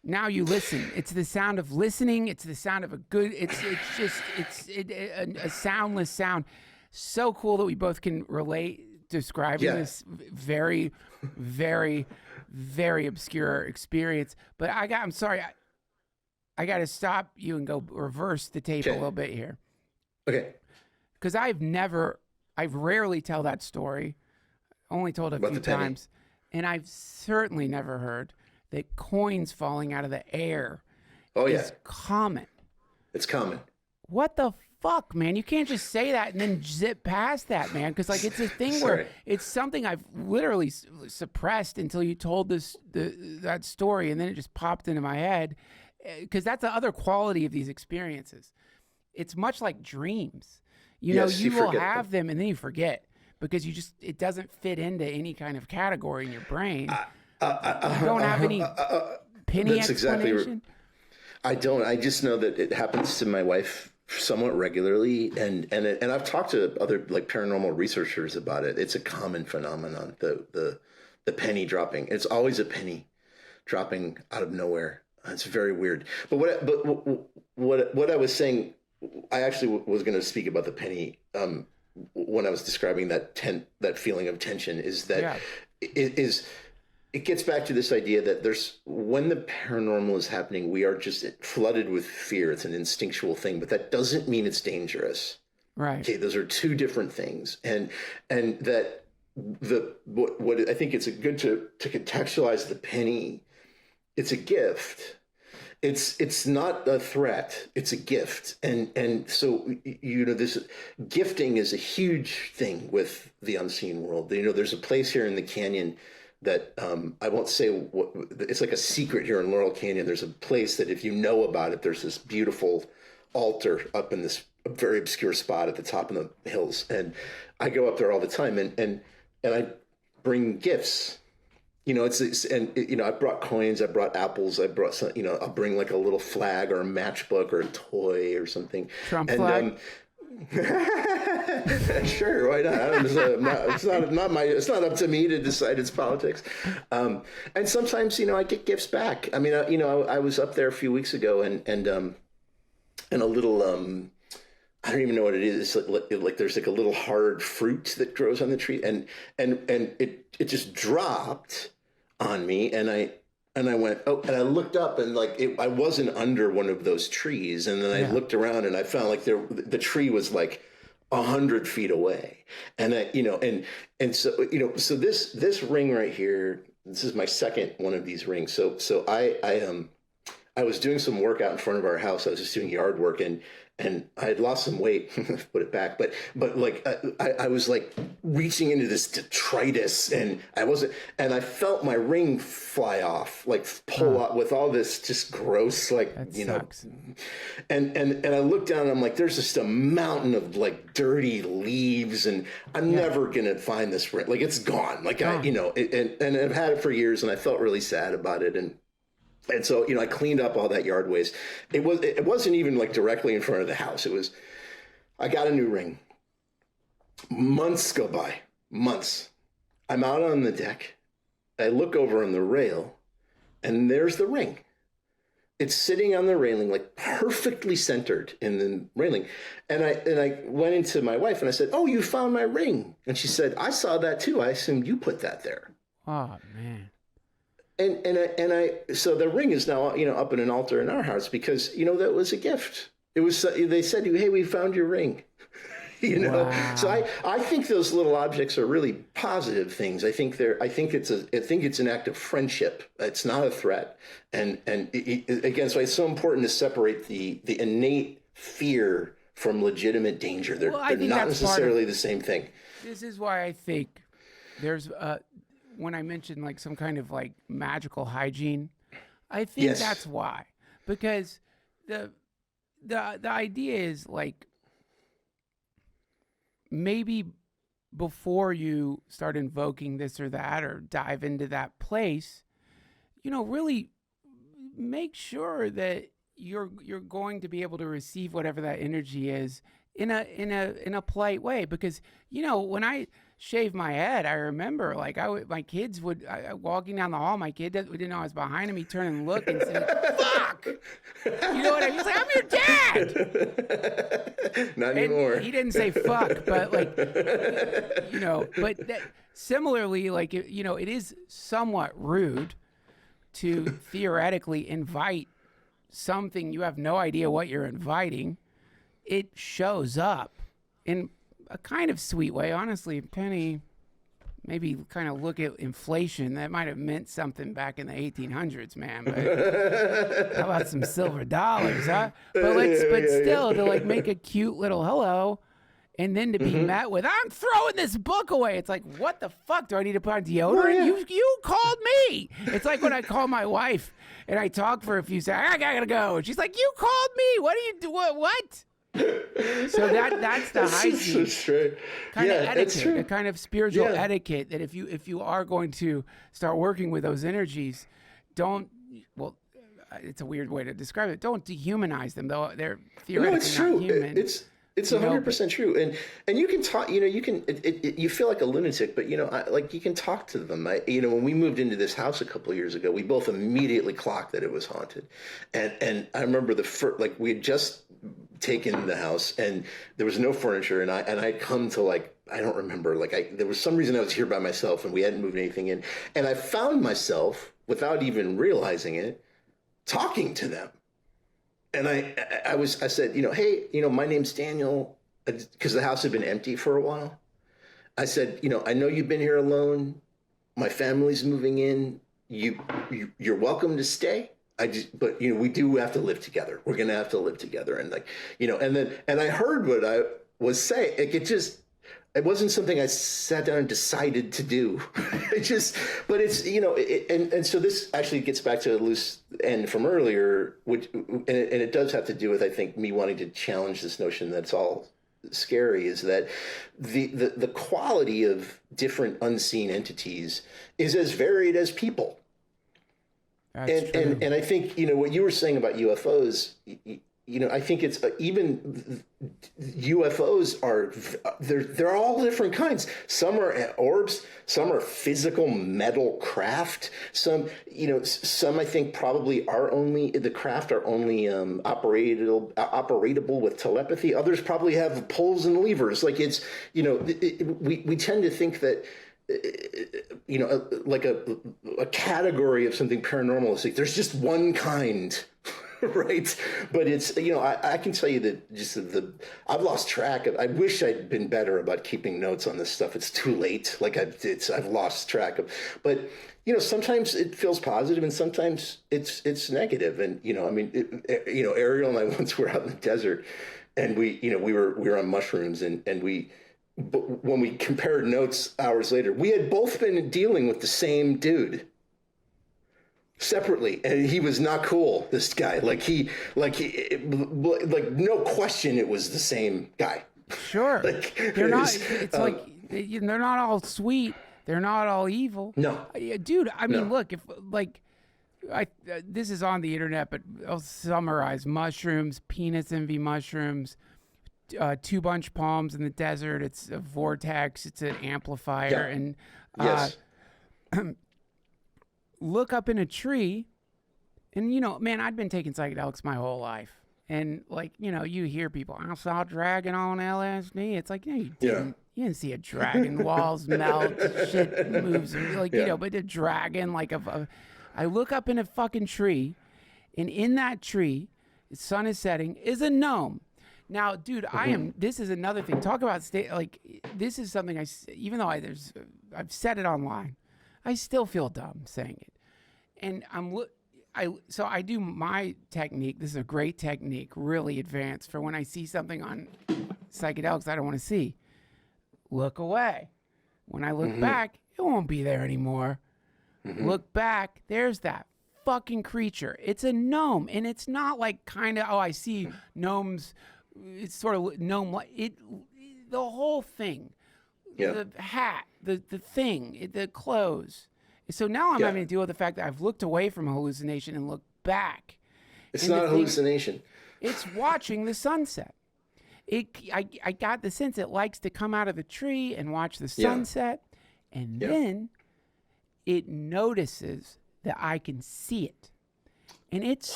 Now you listen. It's the sound of listening. It's the sound of a good. It's a soundless sound. So cool that we both can relate describing this very, very, very obscure experience. But I'm sorry. I got to stop you and go reverse the tape a little bit here. Okay. Because I've rarely tell that story. Only told a few times, and I've certainly never heard that coins falling out of the air is common. It's common. What the fuck, man? You can't just say that and then zip past that, man. Because like it's a thing where it's something I've literally suppressed until you told that story, and then it just popped into my head. Because that's the other quality of these experiences. It's much like dreams. You will have them and then you forget because it doesn't fit into any kind of category in your brain. You don't have any penny that's explanation? Exactly. I don't. I just know that it happens to my wife somewhat regularly, and I've talked to other like paranormal researchers about it. It's a common phenomenon. The penny dropping. It's always a penny dropping out of nowhere. It's very weird. But what I was saying, I actually was going to speak about the penny when I was describing that feeling of tension. Is that it gets back to this idea that when the paranormal is happening, we are just flooded with fear. It's an instinctual thing, but that doesn't mean it's dangerous. Right. Okay, those are two different things, and that what I think it's good to contextualize the penny. It's a gift. It's not a threat. It's a gift, and so this gifting is a huge thing with the unseen world. There's a place here in the canyon that I won't say what, it's like a secret here in Laurel Canyon. There's a place that if you know about it, there's this beautiful altar up in this very obscure spot at the top of the hills. And I go up there all the time and I bring gifts, I brought coins, I brought apples, I brought some, I'll bring like a little flag or a matchbook or a toy or something. Trump flag. Sure, why not? It's not up to me to decide its politics. And sometimes, I get gifts back. I mean, I was up there a few weeks ago and a little, I don't even know what it is. It's like there's like a little hard fruit that grows on the tree, and it just dropped on me, and I went, oh, and I looked up, and I wasn't under one of those trees, and then I looked around, and I found like the tree was like 100 feet away, and so this ring right here, this is my second one of these rings. So I was doing some work out in front of our house. I was just doing yard work, and I had lost some weight, put it back. But I was like reaching into this detritus, and I felt my ring fly off, like pull up with all this just gross, like, that sucks. And I looked down and I'm like, there's just a mountain of like dirty leaves, and I'm never going to find this ring. Like, it's gone. Like, and I've had it for years, and I felt really sad about it. And so, I cleaned up all that yard waste. It wasn't even like directly in front of the house. I got a new ring. Months go by. Months. I'm out on the deck. I look over on the rail, and there's the ring. It's sitting on the railing, like perfectly centered in the railing. And I went into my wife and I said, "Oh, you found my ring." And she said, "I saw that too. I assumed you put that there." Oh, man. So the ring is now, up in an altar in our house because, that was a gift. It was, they said to you, "Hey, we found your ring." Wow. So I think those little objects are really positive things. I think it's an act of friendship. It's not a threat. And again, so it's so important to separate the innate fear from legitimate danger. They're not necessarily the same thing. This is why I think there's when I mentioned like some kind of like magical hygiene, I think that's why. Because the idea is like, maybe before you start invoking this or that or dive into that place, really make sure that you're going to be able to receive whatever that energy is in a polite way. Because when I shave my head, I remember like my kids would walking down the hall, my kid didn't know I was behind him, he'd turn and look and say, "Fuck." You know what I mean? He's like, "I'm your dad." Not anymore. He didn't say fuck, but like, similarly, like, it is somewhat rude to theoretically invite something you have no idea what you're inviting. It shows up in a kind of sweet way. Honestly, Penny, maybe kind of look at inflation. That might have meant something back in the 1800s, man. But how about some silver dollars, huh? But still, to like make a cute little hello, and then to be met with, "I'm throwing this book away." It's like, what the fuck? Do I need to put on deodorant? You called me. It's like when I call my wife and I talk for a few seconds. "I gotta go." And she's like, "You called me. What do you do? What?" So that's the hygiene kind of etiquette, the kind of spiritual etiquette that if you are going to start working with those energies, it's a weird way to describe it. Don't dehumanize them, though they're theoretically not human. It's 100% true. And you can talk, you feel like a lunatic, but you can talk to them. When we moved into this house a couple of years ago, we both immediately clocked that it was haunted. And I remember we had just taken the house and there was no furniture, and I'd come to I don't remember, there was some reason I was here by myself and we hadn't moved anything in. And I found myself, without even realizing it, talking to them. And I said, "Hey, my name's Daniel," because the house had been empty for a while. I said, "I know you've been here alone. My family's moving in. You're welcome to stay. But we do have to live together. We're going to have to live together." And and I heard what I was saying. It wasn't something I sat down and decided to do. And so this actually gets back to a loose end from earlier, and it does have to do with, I think, me wanting to challenge this notion that it's all scary is that the quality of different unseen entities is as varied as people. That's true. And I think, what you were saying about UFOs, I think it's even UFOs they're all different kinds. Some are orbs, some are physical metal craft. Some I think probably the craft are only operatable with telepathy. Others probably have pulls and levers. Like we tend to think that like a category of something paranormal is like there's just one kind. Right. But it's, I can tell you that I've lost track of, I wish I'd been better about keeping notes on this stuff. It's too late. Like I've lost track of, but sometimes it feels positive and sometimes it's negative. And, Ariel and I once were out in the desert and we were on mushrooms but when we compared notes hours later, we had both been dealing with the same dude. Separately, and he was not cool. This guy, like no question, it was the same guy. Sure, they're not. It's like they're not all sweet. They're not all evil. No, dude. I mean, look, if this is on the internet, but I'll summarize: mushrooms, penis envy mushrooms, 2 bunch palms in the desert. It's a vortex. It's an amplifier, and yes. Look up in a tree, and man, I'd been taking psychedelics my whole life, and you hear people, I saw a dragon on LSD. It's like, no, you didn't. You didn't see a dragon. Walls melt, shit moves, but a dragon, I look up in a fucking tree, and in that tree, the sun is setting, is a gnome. Now, dude, this is another thing. Talk about this is something even though I've said it online, I still feel dumb saying it. And so I do my technique. This is a great technique, really advanced for when I see something on psychedelics I don't want to see. Look away. When I look back, it won't be there anymore. Look back, there's that fucking creature. It's a gnome, and it's not like I see gnomes. It's sort of gnome like the whole thing. Yeah. The hat, the thing, the clothes. So now I'm having to deal with the fact that I've looked away from a hallucination and looked back. It's not a hallucination. It's watching the sunset. I got the sense it likes to come out of the tree and watch the sunset, and then it notices that I can see it. And it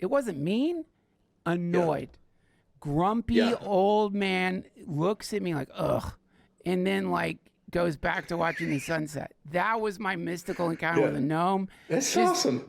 wasn't mean, annoyed. Grumpy old man looks at me like, ugh. And then goes back to watching the sunset. That was my mystical encounter with a gnome. That's awesome.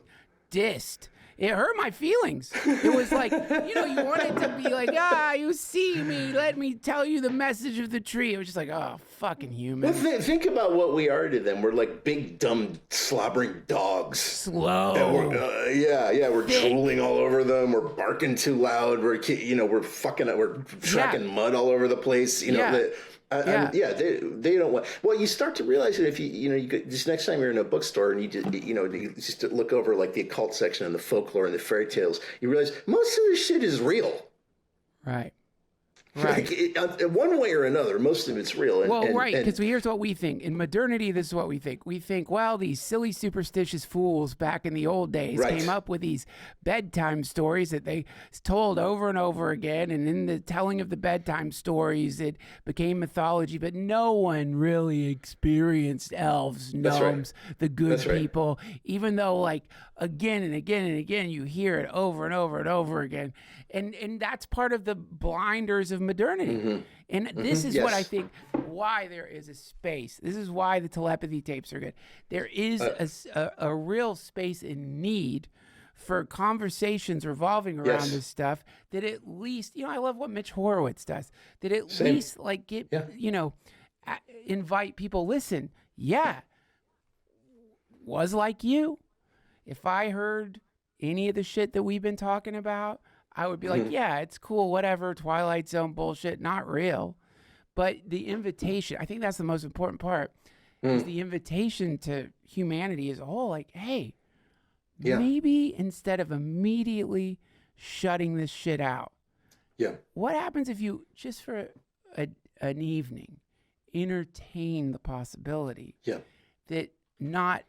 Dissed. It hurt my feelings. It was like, you wanted to be like, you see me. Let me tell you the message of the tree. It was just like, oh, fucking human. Well, think about what we are to them. We're like big, dumb, slobbering dogs. Slow. We're drooling all over them. We're barking too loud. We're tracking mud all over the place. They don't want. Well, you start to realize that if you just next time you're in a bookstore and you just look over the occult section and the folklore and the fairy tales, you realize most of this shit is real. Right. One way or another, most of it's real. Because here's what we think. In modernity, this is what we think. We think, well, these silly superstitious fools back in the old days came up with these bedtime stories that they told over and over again. And in the telling of the bedtime stories, it became mythology. But no one really experienced elves, gnomes, the good people, even though again and again and again, you hear it over and over and over again. And that's part of the blinders of modernity. And this is what I think why there is a space. This is why the telepathy tapes are good. There is a real space and need for conversations revolving around this stuff that at least, I love what Mitch Horowitz does, that at least invite people, listen, was like you. If I heard any of the shit that we've been talking about, I would be like, it's cool, whatever, Twilight Zone bullshit, not real. But the invitation, I think that's the most important part, is the invitation to humanity as a whole. Hey, maybe instead of immediately shutting this shit out, Yeah. What happens if you just for an evening entertain the possibility that not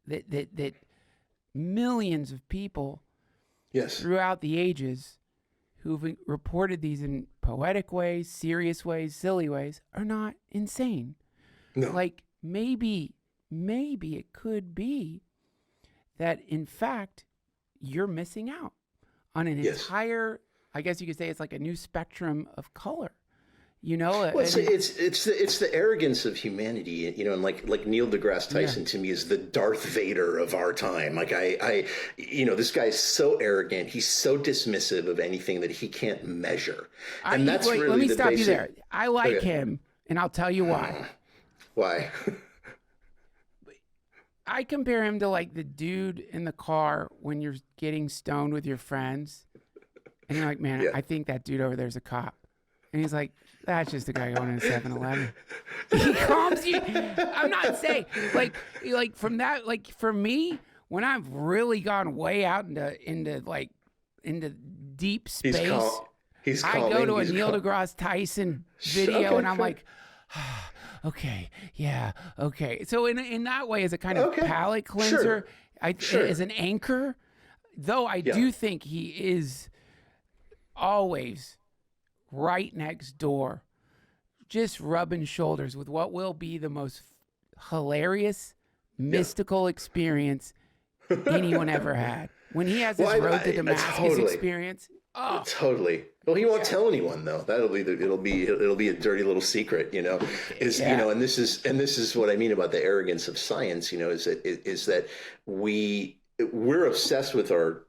that millions of people throughout the ages who've reported these in poetic ways, serious ways, silly ways are not insane? No. Like maybe it could be that in fact you're missing out on an entire, I guess you could say it's like a new spectrum of color. Well, it's the arrogance of humanity, and like Neil deGrasse Tyson to me is the Darth Vader of our time. Like this guy is so arrogant. He's so dismissive of anything that he can't measure. Let me stop you there. I like him, and I'll tell you why. Why? I compare him to like the dude in the car when you're getting stoned with your friends, and you're like, man, I think that dude over there's a cop. And he's like, that's just a guy going to 7-Eleven. He calms you. I'm not saying like from that, like for me, when I've really gone way out into deep space, I go to a Neil deGrasse Tyson video and I'm like, okay, yeah, okay. So in that way, as a kind of palate cleanser, as an anchor, though I do think he is always right next door, just rubbing shoulders with what will be the most hilarious, mystical experience anyone ever had. When he has his road to Damascus experience. Oh, totally. Well, he won't tell anyone though. It'll be a dirty little secret, and this is what I mean about the arrogance of science, is that we're obsessed with our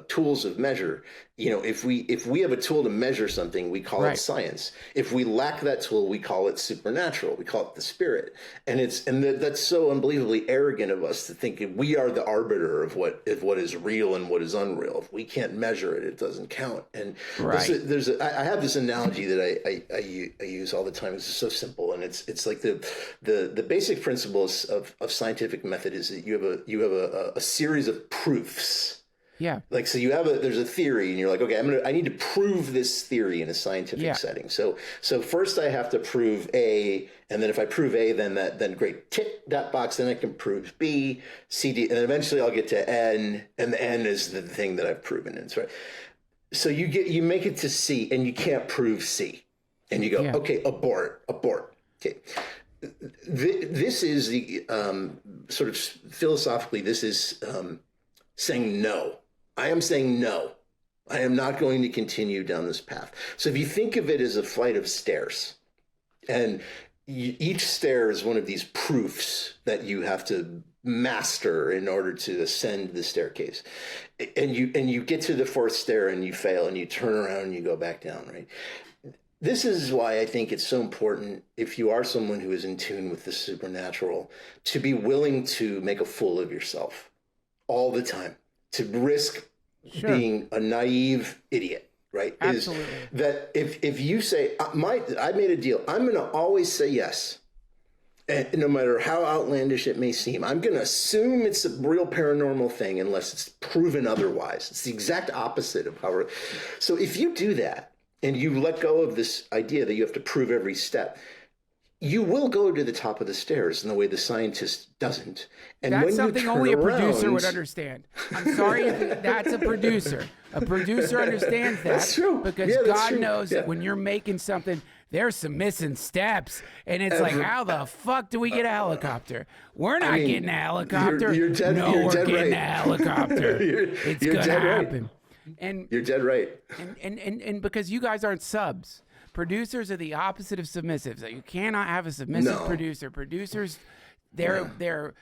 tools of measure. If we have a tool to measure something, we call it science. If we lack that tool, we call it supernatural. We call it the spirit. And that's so unbelievably arrogant of us to think we are the arbiter of what is real and what is unreal. If we can't measure it, it doesn't count. And I have this analogy that I use all the time. It's so simple, and it's like the basic principles of scientific method is that you have a series of proofs. Yeah. Like, so there's a theory and you're like, okay, I need to prove this theory in a scientific setting. So first I have to prove A, and then if I prove A, then great, tick that box, then I can prove B, C, D, and eventually I'll get to N, and the N is the thing that I've proven. And so you make it to C and you can't prove C. And you go, okay, abort. Okay. This is the, sort of philosophically, this is saying no. I am saying no. I am not going to continue down this path. So if you think of it as a flight of stairs, and each stair is one of these proofs that you have to master in order to ascend the staircase, and you get to the fourth stair and you fail and you turn around and you go back down, right? This is why I think it's so important, if you are someone who is in tune with the supernatural, to be willing to make a fool of yourself all the time, to risk being a naive idiot, right? Absolutely. Is that if you say, I made a deal, I'm going to always say yes. And no matter how outlandish it may seem, I'm going to assume it's a real paranormal thing unless it's proven otherwise. It's the exact opposite of how So if you do that and you let go of this idea that you have to prove every step, you will go to the top of the stairs in the way the scientist doesn't. And that's when something you turn only a producer around, would understand. I'm sorry if that's a producer. A producer understands that. That's true. Because God knows that when you're making something, there's some missing steps. And it's like, how the fuck do we get a helicopter? We're not getting a helicopter. You're dead getting right. a helicopter. It's going to happen. Right. And you're dead right. And because you guys aren't subs. Producers are the opposite of submissives. You cannot have a submissive producer. Producers, they're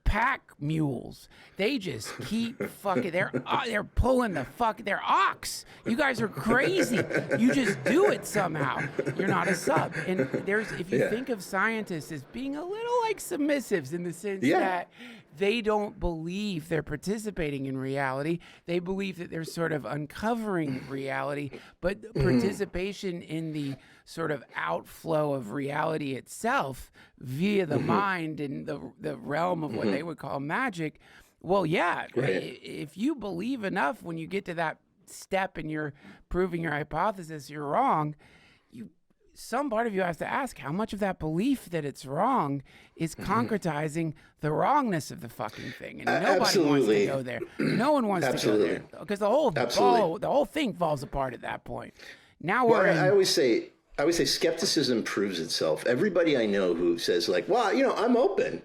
pack mules. They just keep fucking. They're pulling they're ox. You guys are crazy. You just do it somehow. You're not a sub. And if you think of scientists as being a little like submissives in the sense that they don't believe they're participating in reality. They believe that they're sort of uncovering reality, but participation in the sort of outflow of reality itself via the mind and the realm of what they would call magic. Well, if you believe enough when you get to step in your proving your hypothesis you're wrong, some part of you has to ask how much of that belief that it's wrong is concretizing the wrongness of the fucking thing. And nobody wants to go there. No one wants to go there because the whole thing falls apart at that point. Now I always say skepticism proves itself. Everybody I know who says like, well, I'm open.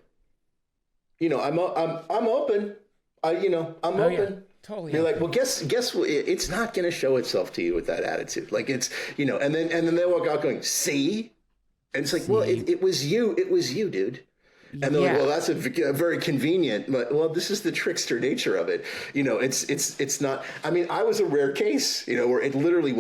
I'm open. I'm open. Yeah. Totally. You're like, well, guess what? It's not going to show itself to you with that attitude. Like it's, and then they walk out going, see? And it's like, well, it was you, dude. And they're like, well, that's a very convenient, but well, this is the trickster nature of it. It's not, I mean, I was a rare case, where it literally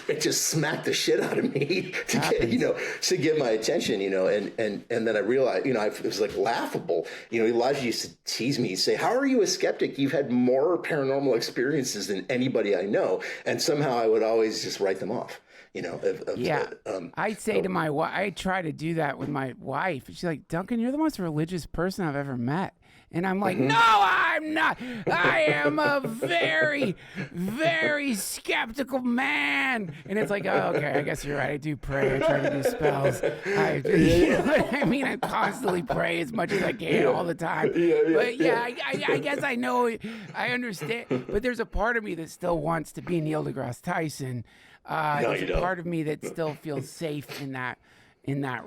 it just smacked the shit out of me to get my attention, and then I realized, it was like laughable. Elijah used to tease me, he'd say, how are you a skeptic? You've had more paranormal experiences than anybody I know. And somehow I would always just write them off. I'd say to my wife, I try to do that with my wife. She's like, Duncan, you're the most religious person I've ever met. And I'm like, no, I'm not. I am a very, very skeptical man. And it's like, oh, okay, I guess you're right. I do pray. I try to do spells. You know what I mean? I constantly pray as much as I can all the time. But I guess I know, I understand. But there's a part of me that still wants to be Neil deGrasse Tyson. There's a part of me that still feels safe in that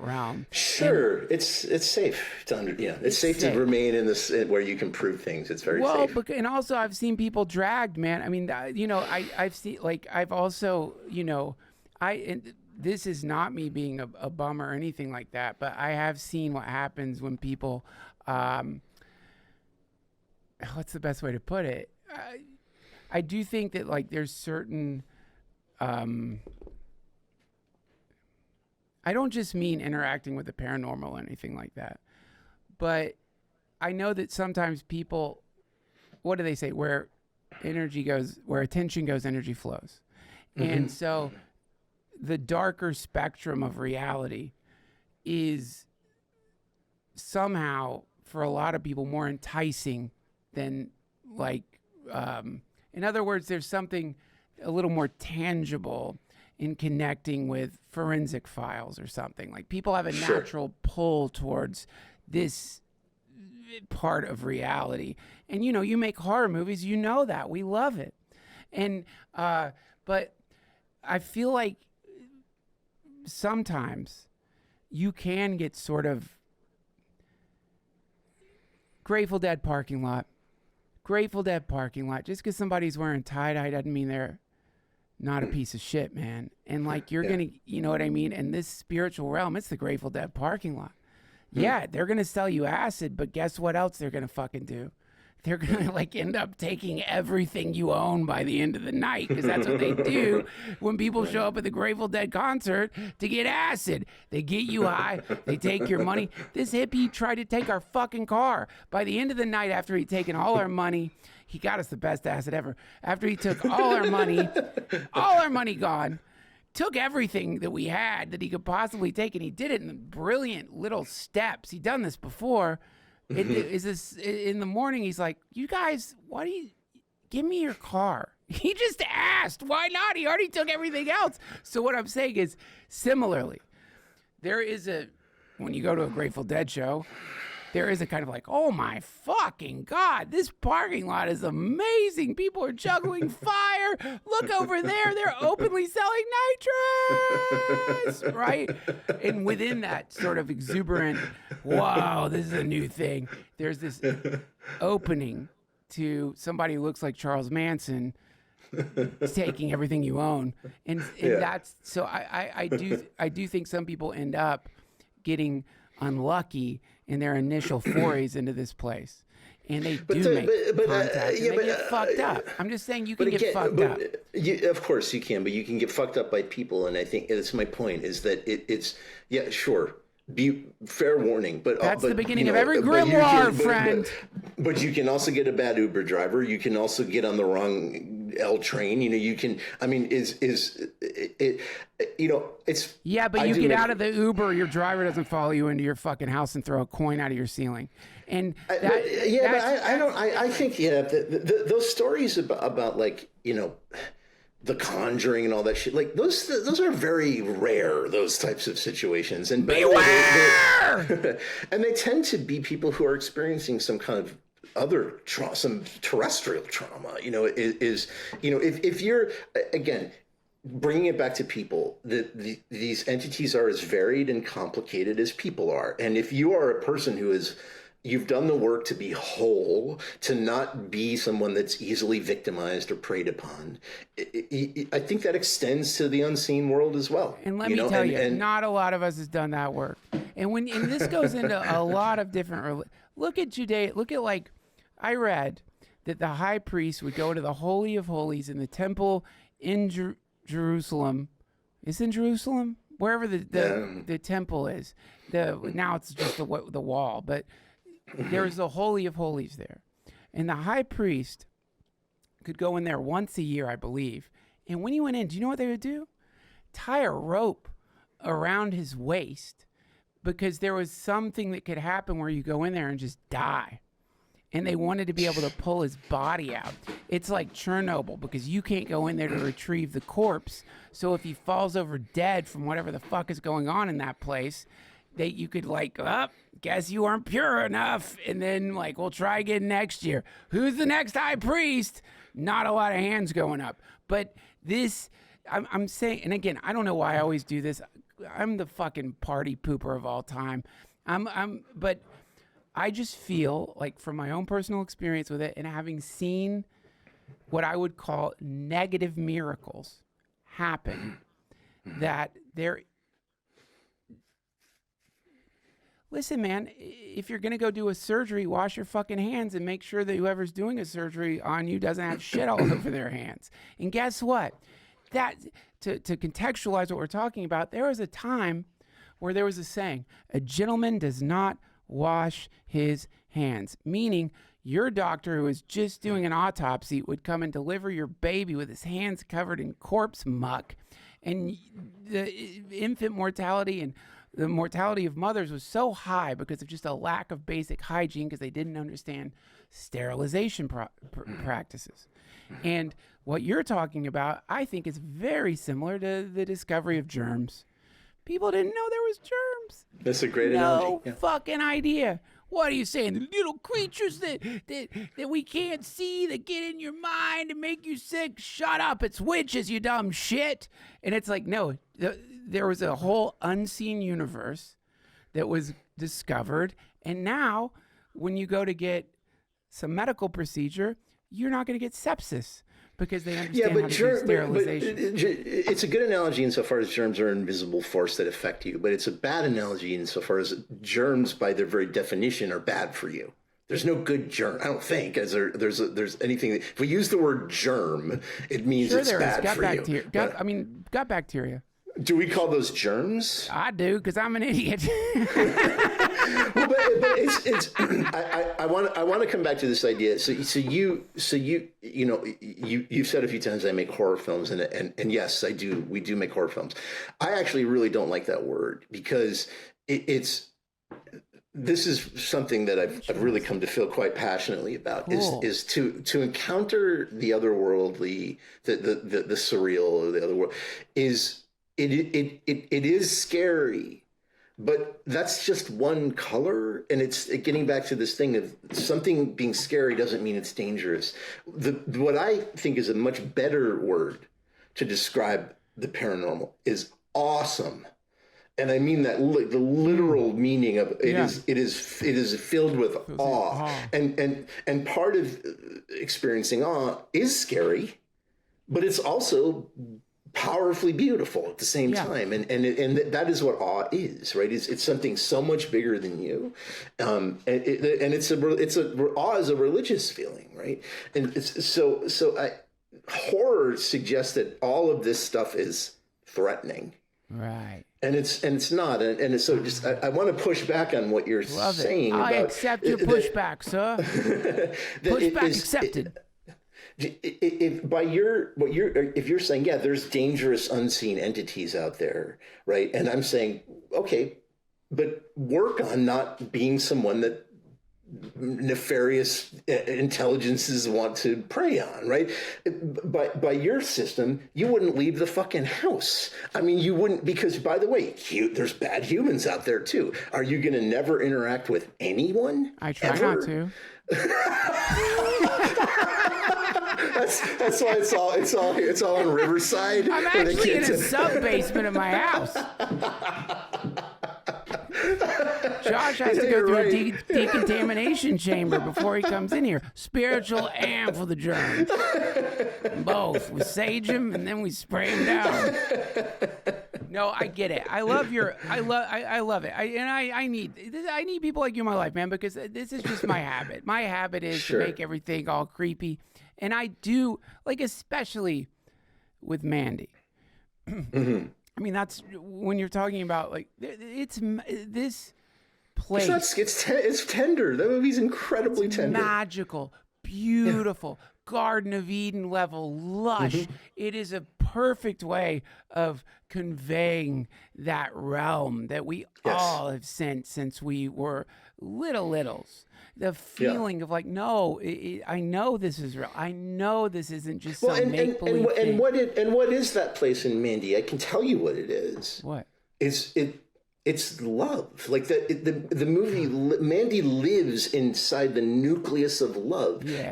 realm. Sure, it's safe to it's safe to remain in this where you can prove things. It's very safe. Well, and also I've seen people dragged, man. I mean, I've seen I've also and this is not me being a bum or anything like that, but I have seen what happens when people. What's the best way to put it? I do think that there's certain. I don't just mean interacting with the paranormal or anything like that, but I know that sometimes people, what do they say? Where energy goes, where attention goes, energy flows. Mm-hmm. And so the darker spectrum of reality is somehow for a lot of people more enticing than in other words, there's something a little more tangible in connecting with forensic files or something. Like people have a natural pull towards this part of reality. And, you make horror movies, that. We love it. And, but I feel like sometimes you can get sort of Grateful Dead parking lot. Just because somebody's wearing tie-dye doesn't mean they're not a piece of shit, man. And you're going to, you know what I mean? In this spiritual realm, it's the Grateful Dead parking lot. Yeah, they're going to sell you acid, but guess what else they're going to fucking do? They're going to end up taking everything you own by the end of the night, because that's what they do when people show up at the Grateful Dead concert to get acid. They get you high. They take your money. This hippie tried to take our fucking car. By the end of the night, after he'd taken all our money, he got us the best acid ever. After he took all our money gone, took everything that we had that he could possibly take, and he did it in brilliant little steps. He'd done this before. In the morning, he's like, you guys, give me your car. He just asked, why not? He already took everything else. So what I'm saying is, similarly, when you go to a Grateful Dead show, there is a kind of oh my fucking God, this parking lot is amazing. People are juggling fire. Look over there. They're openly selling nitrous, right? And within that sort of exuberant, wow, this is a new thing, there's this opening to somebody who looks like Charles Manson taking everything you own. And that's, so I do think some people end up getting unlucky in their initial forays into this place, and they make contact, and they get fucked up. I'm just saying you can get fucked up. Of course you can, but you can get fucked up by people, and I think that's my point, is that it's sure. Be fair warning, but that's the beginning of every grimoire, friend. But you can also get a bad Uber driver. You can also get on the wrong L train. You can. I mean, is it? It's. Yeah, but you get out of the Uber, your driver doesn't follow you into your fucking house and throw a coin out of your ceiling. And I think those stories about like The Conjuring and all that shit, like those are very rare, those types of situations, and beware. And they tend to be people who are experiencing some kind of other some terrestrial trauma. If you're, again, bringing it back to people, these entities are as varied and complicated as people are, and if you are a person who is, you've done the work to be whole, to not be someone that's easily victimized or preyed upon, I think that extends to the unseen world as well. And let me tell you, not a lot of us has done that work. And this goes into a lot of different. Look at Judea. Look at, like, I read that the high priest would go to the Holy of Holies in the temple in Jerusalem. It's in Jerusalem, wherever the temple is. Now it's just the wall, but there was the Holy of Holies there. And the high priest could go in there once a year, I believe. And when he went in, do you know what they would do? Tie a rope around his waist, because there was something that could happen where you go in there and just die. And they wanted to be able to pull his body out. It's like Chernobyl, because you can't go in there to retrieve the corpse. So if he falls over dead from whatever the fuck is going on in that place, you could, like, guess you weren't pure enough, and then, like, we'll try again next year. Who's the next high priest? Not a lot of hands going up. But this, I'm saying, and again, I don't know why I always do this. I'm the fucking party pooper of all time. But I just feel like, from my own personal experience with it, and having seen what I would call negative miracles happen, that there. Listen, man, if you're going to go do a surgery, wash your fucking hands and make sure that whoever's doing a surgery on you doesn't have shit all over their hands. And guess what? That, to contextualize what we're talking about, there was a time where there was a saying, a gentleman does not wash his hands, meaning your doctor who is just doing an autopsy would come and deliver your baby with his hands covered in corpse muck. And the infant mortality and the mortality of mothers was so high because of just a lack of basic hygiene, because they didn't understand sterilization practices. And what you're talking about, I think, is very similar to the discovery of germs. People didn't know there was germs. That's a great analogy. No fucking idea. What are you saying? The little creatures that we can't see that get in your mind and make you sick? Shut up. It's witches, you dumb shit. And it's like, no, there was a whole unseen universe that was discovered. And now when you go to get some medical procedure, you're not going to get sepsis, because they understand how to do sterilization. It's a good analogy insofar as germs are an invisible force that affect you, but it's a bad analogy insofar as germs, by their very definition, are bad for you. There's no good germ, I don't think. There's anything. If we use the word germ, it means it's bad for you. Gut bacteria. Do we call those germs? I do, because I'm an idiot. Well, but it's I want to come back to this idea. So you've said a few times I make horror films, and yes, I do. We do make horror films. I actually really don't like that word, because this is something that I've really come to feel quite passionately about. Cool. is to encounter the otherworldly, the surreal, or the other world. It is scary. But that's just one color, and it's getting back to this thing of something being scary doesn't mean it's dangerous. What I think is a much better word to describe the paranormal is awesome, and I mean that the literal meaning of it. Yeah. It is filled with awe, and part of experiencing awe is scary, but it's also powerfully beautiful at the same time, and that is what awe is, right? It's something so much bigger than you, and awe is a religious feeling, right? And horror suggests that all of this stuff is threatening, right? And it's not, and so just I want to push back on what you're saying. I accept your pushback, sir. Pushback accepted. If you're saying, yeah, there's dangerous unseen entities out there, right? And I'm saying, okay, but work on not being someone that nefarious intelligences want to prey on, right? By your system, you wouldn't leave the fucking house. I mean, you wouldn't, because, by the way, there's bad humans out there too. Are you going to never interact with anyone? I try ever? not to. That's why it's all on Riverside. I'm actually in a sub-basement of my house. Josh has to go through a decontamination chamber before he comes in here. Spiritual and for the germs. Both. We sage them and then we spray them down. No, I get it. I love it. I need people like you in my life, man, because this is just my habit. My habit is to make everything all creepy. And I do, like, especially with Mandy. Mm-hmm. I mean, that's when you're talking about, like, it's this place. It's tender. That movie's incredibly tender. Magical, beautiful, Garden of Eden level, lush. Mm-hmm. It is a perfect way of conveying that realm that we all have sensed since we were littles. The feeling of like, no, I know this is real. I know this isn't just some make-believe thing. And what is that place in Mandy? I can tell you what it is. What? It's love. Like the movie Mandy lives inside the nucleus of love. Yeah.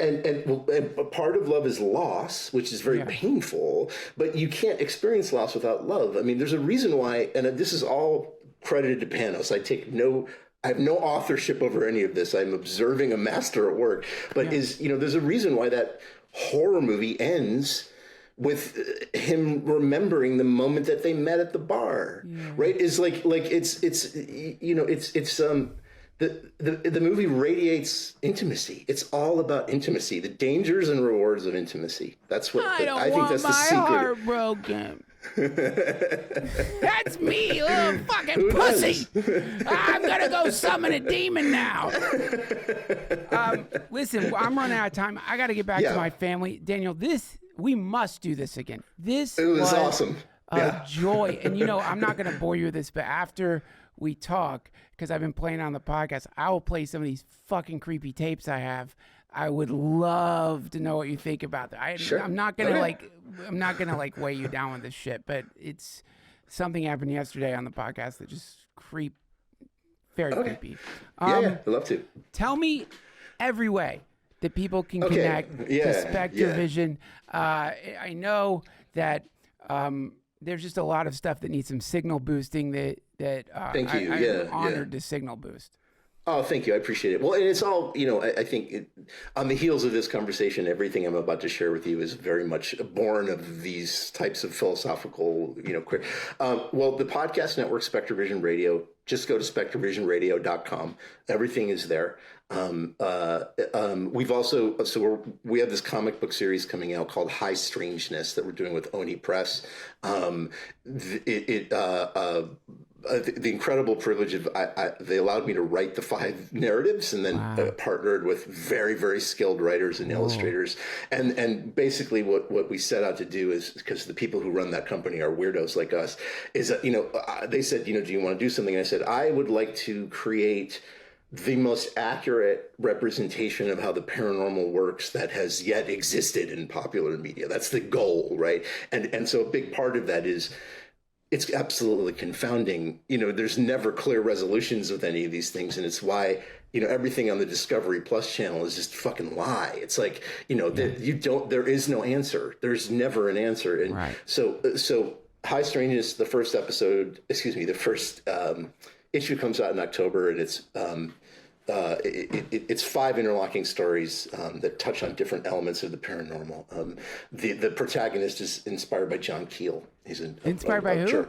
And part of love is loss, which is very painful, but you can't experience loss without love. I mean, there's a reason why, and this is all credited to Panos. I have no authorship over any of this. I'm observing a master at work, but there's a reason why that horror movie ends with him remembering the moment that they met at the bar, right? Is like the movie radiates intimacy. It's all about intimacy, the dangers and rewards of intimacy. That's what I think that's the secret. Heart broken. That's me, little fucking pussy. I'm gonna go summon a demon now. Listen, I'm running out of time. I got to get back to my family. Daniel, we must do this again. It was awesome. Joy. And I'm not going to bore you with this, but after we talk, because I've been playing on the podcast, I will play some of these fucking creepy tapes I have. I would love to know what you think about that. I'm not gonna weigh you down with this shit, but it's something happened yesterday on the podcast that just very creepy. I'd love to. Tell me every way that people can connect to SpectreVision. I know that there's just a lot of stuff that needs some signal boosting that Thank you. I'm honored to signal boost. Oh, thank you. I appreciate it. Well, and it's all, I think on the heels of this conversation, everything I'm about to share with you is very much born of these types of philosophical, well, the podcast network, SpectreVision Radio, just go to SpectreVisionRadio.com. Everything is there. We've also, we have this comic book series coming out called High Strangeness that we're doing with Oni Press. The incredible privilege of they allowed me to write the 5 narratives and then partnered with very, very skilled writers and illustrators. And basically what we set out to do is, because the people who run that company are weirdos like us, is that, they said, do you want to do something? And I said, I would like to create the most accurate representation of how the paranormal works that has yet existed in popular media. That's the goal, right? And so a big part of that is, it's absolutely confounding. There's never clear resolutions with any of these things. And it's why, everything on the Discovery Plus channel is just fucking lie. It's like, there is no answer. There's never an answer. And so High Strangeness, the first issue comes out in October, and it's 5 interlocking stories that touch on different elements of the paranormal. The protagonist is inspired by John Keel. He's inspired by who?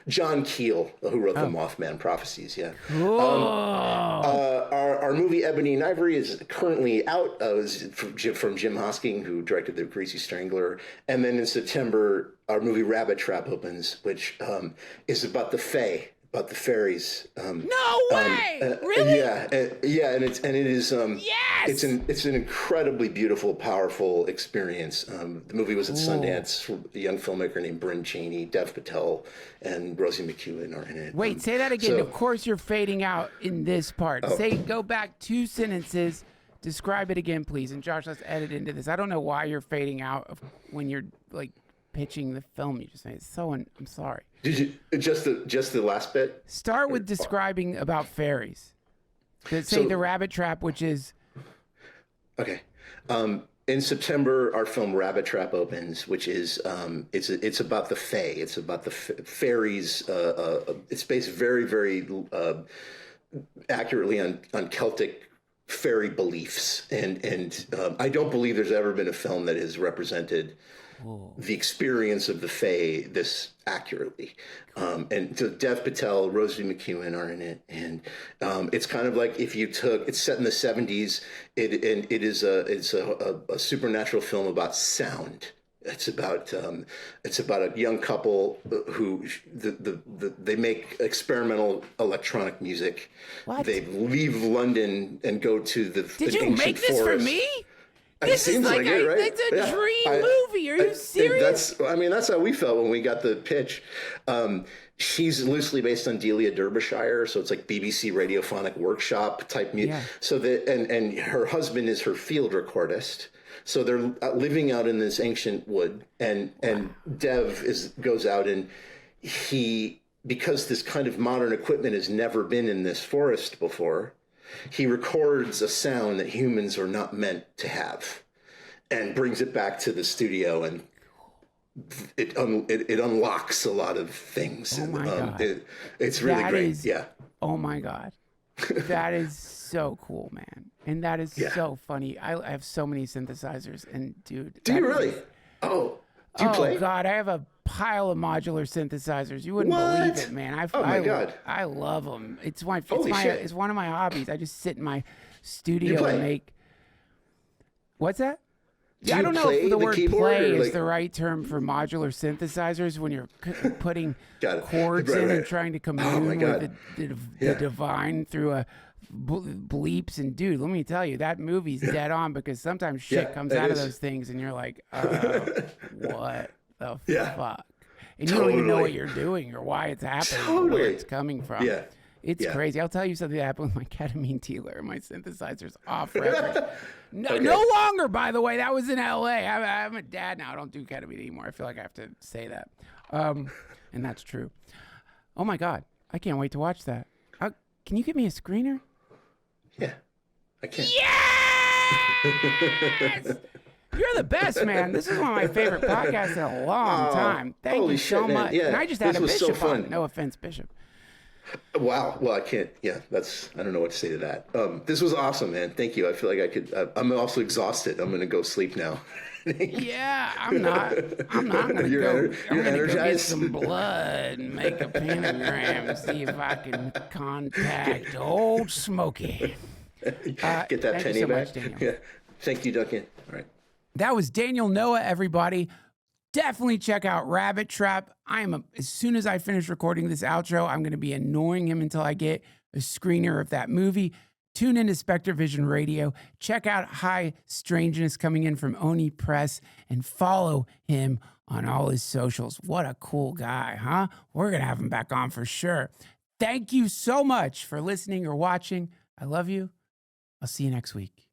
John Keel, who wrote the Mothman Prophecies. Yeah. Cool. Our movie Ebony and Ivory is currently out. From Jim Hosking, who directed The Greasy Strangler, and then in September our movie Rabbit Trap opens, which is about the Fae. about the fairies. No way! Really? Yeah, and it is. Yes! It's an incredibly beautiful, powerful experience. The movie was at Sundance. A young filmmaker named Bryn Cheney, Dev Patel, and Rosie McEwen are in it. Wait, say that again. Of course, you're fading out in this part. Go back 2 sentences. Describe it again, please. And Josh, let's edit into this. I don't know why you're fading out when you're like pitching the film you just made. It's so I'm sorry. Did you just the last bit? Start with describing about fairies. Say the rabbit trap, which is okay. In September, our film Rabbit Trap opens, which is it's about the Fae. It's about the fairies. It's based very, very accurately on Celtic fairy beliefs, and I don't believe there's ever been a film that has represented the experience of the Fae this accurately. And so Dev Patel, Rosie McEwen are in it, and it's kind of like if you took it's set in the 70s. It's a supernatural film about sound. It's about a young couple who they make experimental electronic music. What? They leave London and go to the Did you ancient make this forest. for me? It This is seems like it, right? it's a dream movie. Are you serious? That's how we felt when we got the pitch. She's loosely based on Delia Derbyshire, so it's like BBC radiophonic workshop type music. Yeah. So and her husband is her field recordist. So they're living out in this ancient wood, and Dev goes out and because this kind of modern equipment has never been in this forest before, he records a sound that humans are not meant to have, and brings it back to the studio, and it unlocks a lot of things. Oh my God. It's really great. Yeah. Oh my God. That is so cool, man. And that is so funny. I have so many synthesizers, and dude. Do you really? Do you play? Oh God, I have a pile of modular synthesizers. You wouldn't believe it, man. Oh my God. I love them. It's one shit. It's one of my hobbies. I just sit in my studio and make. What's that? I don't know if the word play is the right term for modular synthesizers when you're putting chords in and trying to commune with the divine through a bleeps. And dude, let me tell you, that movie's dead on, because sometimes shit comes out of those things and you're like, what the fuck? And you don't even know what you're doing or why it's happening or where it's coming from. Yeah. It's crazy. I'll tell you something that happened with my ketamine dealer. My synthesizer's off record. No longer, by the way. That was in L.A. I'm a dad now. I don't do ketamine anymore. I feel like I have to say that. And that's true. Oh, my God. I can't wait to watch that. Can you give me a screener? Yeah, I can. Yes! You're the best, man. This is one of my favorite podcasts in a long time. Thank you so much. Yeah. And I just had a Bishop so fun. on. No offense, Bishop. Wow. Well, I can't. Yeah, I don't know what to say to that. This was awesome, man. Thank you. I feel like I could. I'm also exhausted. I'm going to go sleep now. Yeah, I'm not. I'm going to go. I'm going to go get some blood and make a pentagram and see if I can contact old Smokey. Get that penny so back. Much, Daniel. Yeah. Thank you, Duncan. All right. That was Daniel Noah, everybody. Definitely check out Rabbit Trap. As soon as I finish recording this outro, I'm going to be annoying him until I get a screener of that movie. Tune into SpectreVision Radio. Check out High Strangeness coming in from Oni Press, and follow him on all his socials. What a cool guy, huh? We're going to have him back on for sure. Thank you so much for listening or watching. I love you. I'll see you next week.